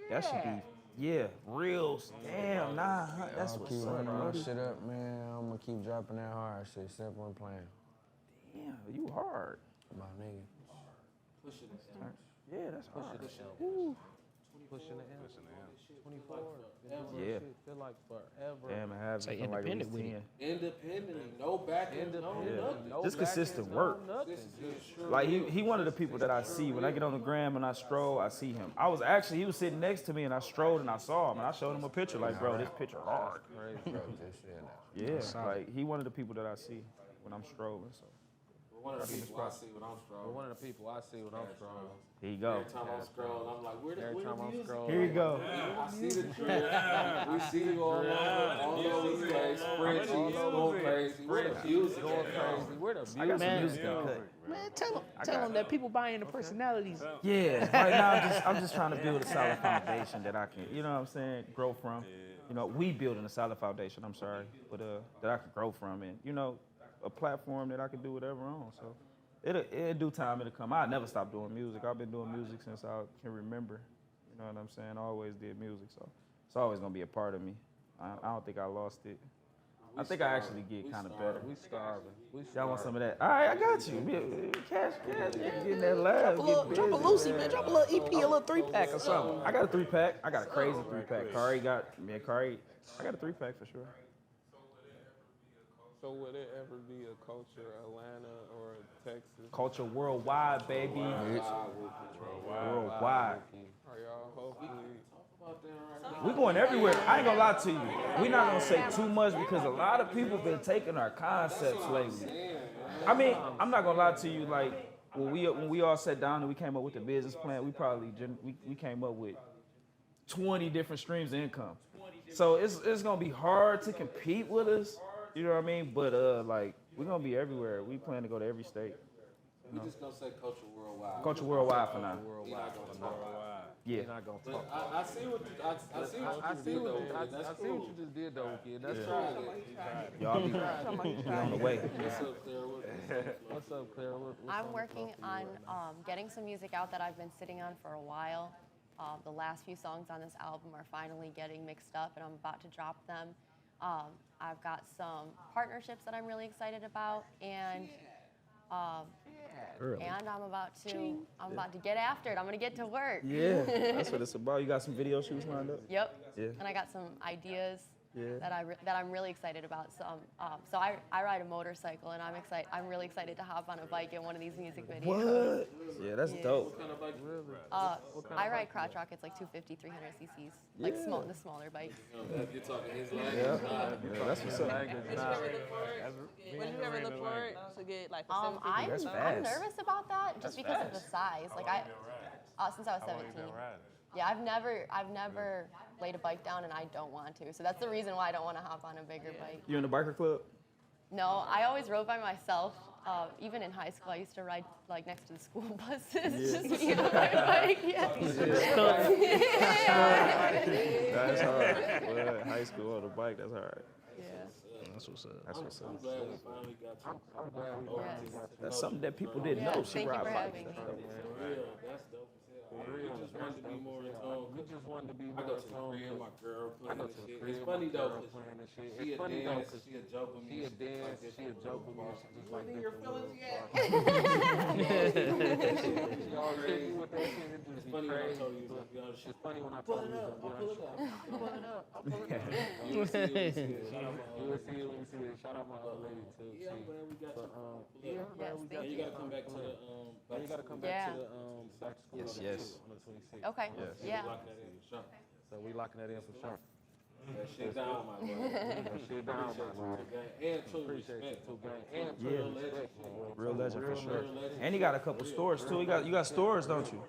That should be Yeah, reels. Damn, nah, that's I'll what's keep up, running my bro. shit up, man. I'm gonna keep dropping that hard shit. Simple and plain. Damn, you hard. My nigga. Pushing it. Yeah, that's hard. Pushing the M. 24. Yeah. Feel like forever. Damn, I have Say been like at least independent with 10. it. Independently, no backing, no nothing. No Just backings, consistent no work. nothing. Like he one of the people that I see when I get on the gram and I stroll, I see him. He was sitting next to me and I strolled and I saw him and I showed him a picture like, bro, this picture hard. Bro, this shit now. Yeah, like he one of the people that I see when I'm strolling. So One of the people I see when I'm But strolling. one of the people I see when I'm strolling. here you go. Every time I'm scrolling, I'm like, where the Every time I'm music? scrolling. Here you go. I see the drip. We see you all over the place, spreadsheets going crazy. Where the music Going at? crazy. Where the I got music? some music in cut. Man, tell them that people buy into personalities. Yeah, right now I'm just trying to build a solid foundation that I can, you know what I'm saying, grow from. You know, we building a solid foundation, I'm sorry, but that I can grow from and, you know, a platform that I can do whatever on. So in due time it'll come. I'll never stop doing music. I've been doing music since I can remember. You know what I'm saying? I always did music, so it's always gonna be a part of me. I don't think I lost it. I think I actually get kind of better. We starving. Y'all want some of that? All right, I got you. Cash, getting that love. Drop a Lucy, man. Drop a little EP, a little 3-pack or something. I got a 3-pack. I got a crazy 3-pack. Kari got I got a 3-pack for sure. So would it ever be a culture, Atlanta or Texas? Culture worldwide, baby. Worldwide. Are y'all hopefully? We going everywhere. I ain't gonna lie to you. We not gonna say too much because a lot of people been taking our concepts lately. I mean, I'm not gonna lie to you. Like when we all sat down and we came up with the business plan, we came up with 20 different streams of income. So it's gonna be hard to compete with us. You know what I mean? But like we're gonna be everywhere. We plan to go to every state. We just gonna say culture worldwide. Culture worldwide for now. Yeah. Not gonna talk. I see what you just did though, kid. That's cool. Y'all be on the way. What's up, Claire? I'm working on getting some music out that I've been sitting on for a while. The last few songs on this album are finally getting mixed up, and I'm about to drop them. I've got some partnerships that I'm really excited about, and I'm about to get after it. I'm gonna get to work. Yeah, that's what it's about. You got some video shoots lined up? Yep. Yeah. And I got some ideas Yeah. that I'm really excited about. So I ride a motorcycle, and I'm really excited to hop on a bike in one of these music videos. What? Yeah, that's dope. I ride crotch rockets like 250, 300 cc's, like the smaller bikes. You're talking his language. Yeah, that's what's up. Would you ever look forward to get like a I'm That's I'm fast. nervous about that just because of the size. Like since I was 17. Yeah, I've never laid a bike down, and I don't want to. So that's the reason why I don't want to hop on a bigger bike. You in the biker club? No, I always rode by myself. Even in high school, I used to ride like next to the school buses, just me on my bike. Yeah. That's hard. Well, high school on the bike, that's hard. Yeah. That's what's up. That's what's I'm up. glad we finally got you. That's something that people didn't Yeah, know. She thank you ride for bikes. having me. For real, that's dope as hell. We just wanted to be more in tune. We just wanted to be I more go to the in crib, tune. my girl I playing go this to the shit. crib, It's funny my though, girl 'cause playing this shit. she It's a funny though, dance, 'cause she a joke with me. she a and shit dance, like this. she a joke with me. She just like in this your little feelings yet? She always hit me with that shit. It just It's be funny when I crazy. told you it's gonna be on shit. It's funny when I Pull told it you up, it's gonna I'll be pull on it up. Pull it up. I'll pull it up. You will see it, Shout out my You will see it when you see it. Shout out my old lady too. Yeah, I'm glad we got you. Yeah, I'm glad we got And you gotta come back to the You gotta come back to the back to school Yes. on the 26th. Okay. Yeah. lock that in for sure. So we locking that in for sure. That shit down, my boy. That shit down, my boy. And true Appreciate respect. you too, gang. And Yeah. real legend. Real legend for sure. And he got a couple stores too. You got stores, don't you?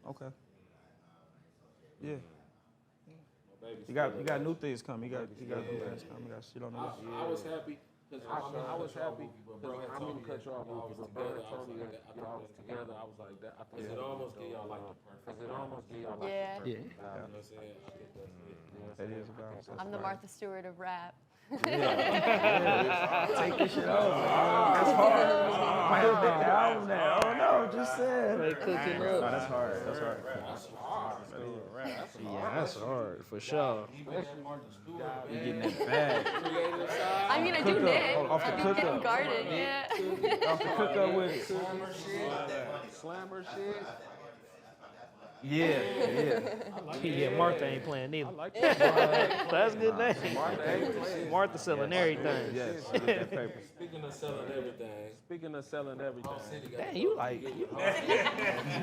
Okay. Yeah. You got new things coming. You got new things coming. You got shit on the way. I was happy. I was happy. Bro, I didn't cut you off, but brother told me that y'all was together. I was like that. I think It almost gave y'all like the perfect. Cause it almost gave y'all like Yeah. Yeah. You know what I'm saying? I think that's it. That is about. I'm the Martha Stewart of rap. Take this shit over. That's hard. Might have been the album now. Oh no, just said. They cooking No, up. that's hard. That's hard. Yeah, that's hard for sure. You getting that bag. I mean, I do knit. Off the I do cook knit up. and garden, yeah. Off the cook up with it. Slammer shit. Yeah. Yeah, Martha ain't playing neither. I like that. That's a good name. Martha selling everything. Yes. Get that paper. Speaking of selling everything, Speaking of selling everything. Damn, you like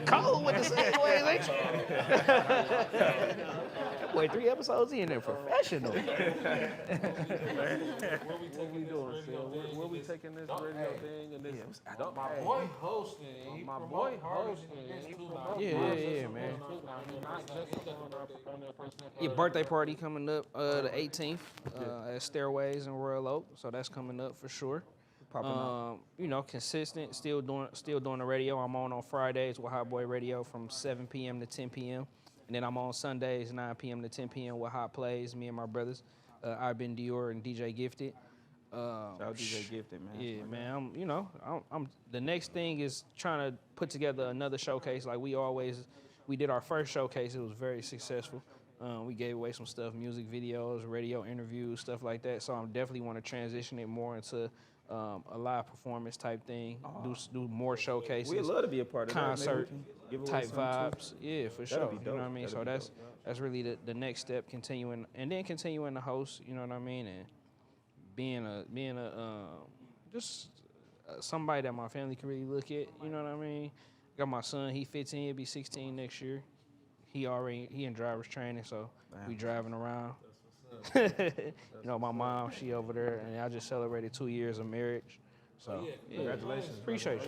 cold with the segues, ain't you? That boy 3 episodes in there, professional. What we doing, Sil? Where we taking this radio thing and this? my boy hosting. My boy hosting. Yeah, man. Your birthday party coming up the 18th at Stairways in Royal Oak, so that's coming up for sure. You know, consistent, still doing the radio. I'm on Fridays with Hot Boy Radio from 7 p.m. to 10 p.m. And then I'm on Sundays 9 p.m. to 10 p.m. with Hot Plays, me and my brothers, I've been Dior and DJ Gifted. Shout out DJ Gifted, man. Yeah, man. I'm the next thing is trying to put together another showcase. Like we did our first showcase. It was very successful. We gave away some stuff, music videos, radio interviews, stuff like that. So I definitely want to transition it more into a live performance type thing. Do more showcases. We'd love to be a part of concert that. Give away type something, vibes. too. Yeah, for That'd sure. be You know what I dope. mean? That'd So be that's really the next step. Continuing to host. You know what I mean? And being somebody that my family can really look at. You know what I mean? Got my son. He 15. He'll be 16 next year. He in driver's training, so we driving around. You know, my mom, she over there, and I just celebrated 2 years of marriage. So, yeah. Congratulations. Appreciate you.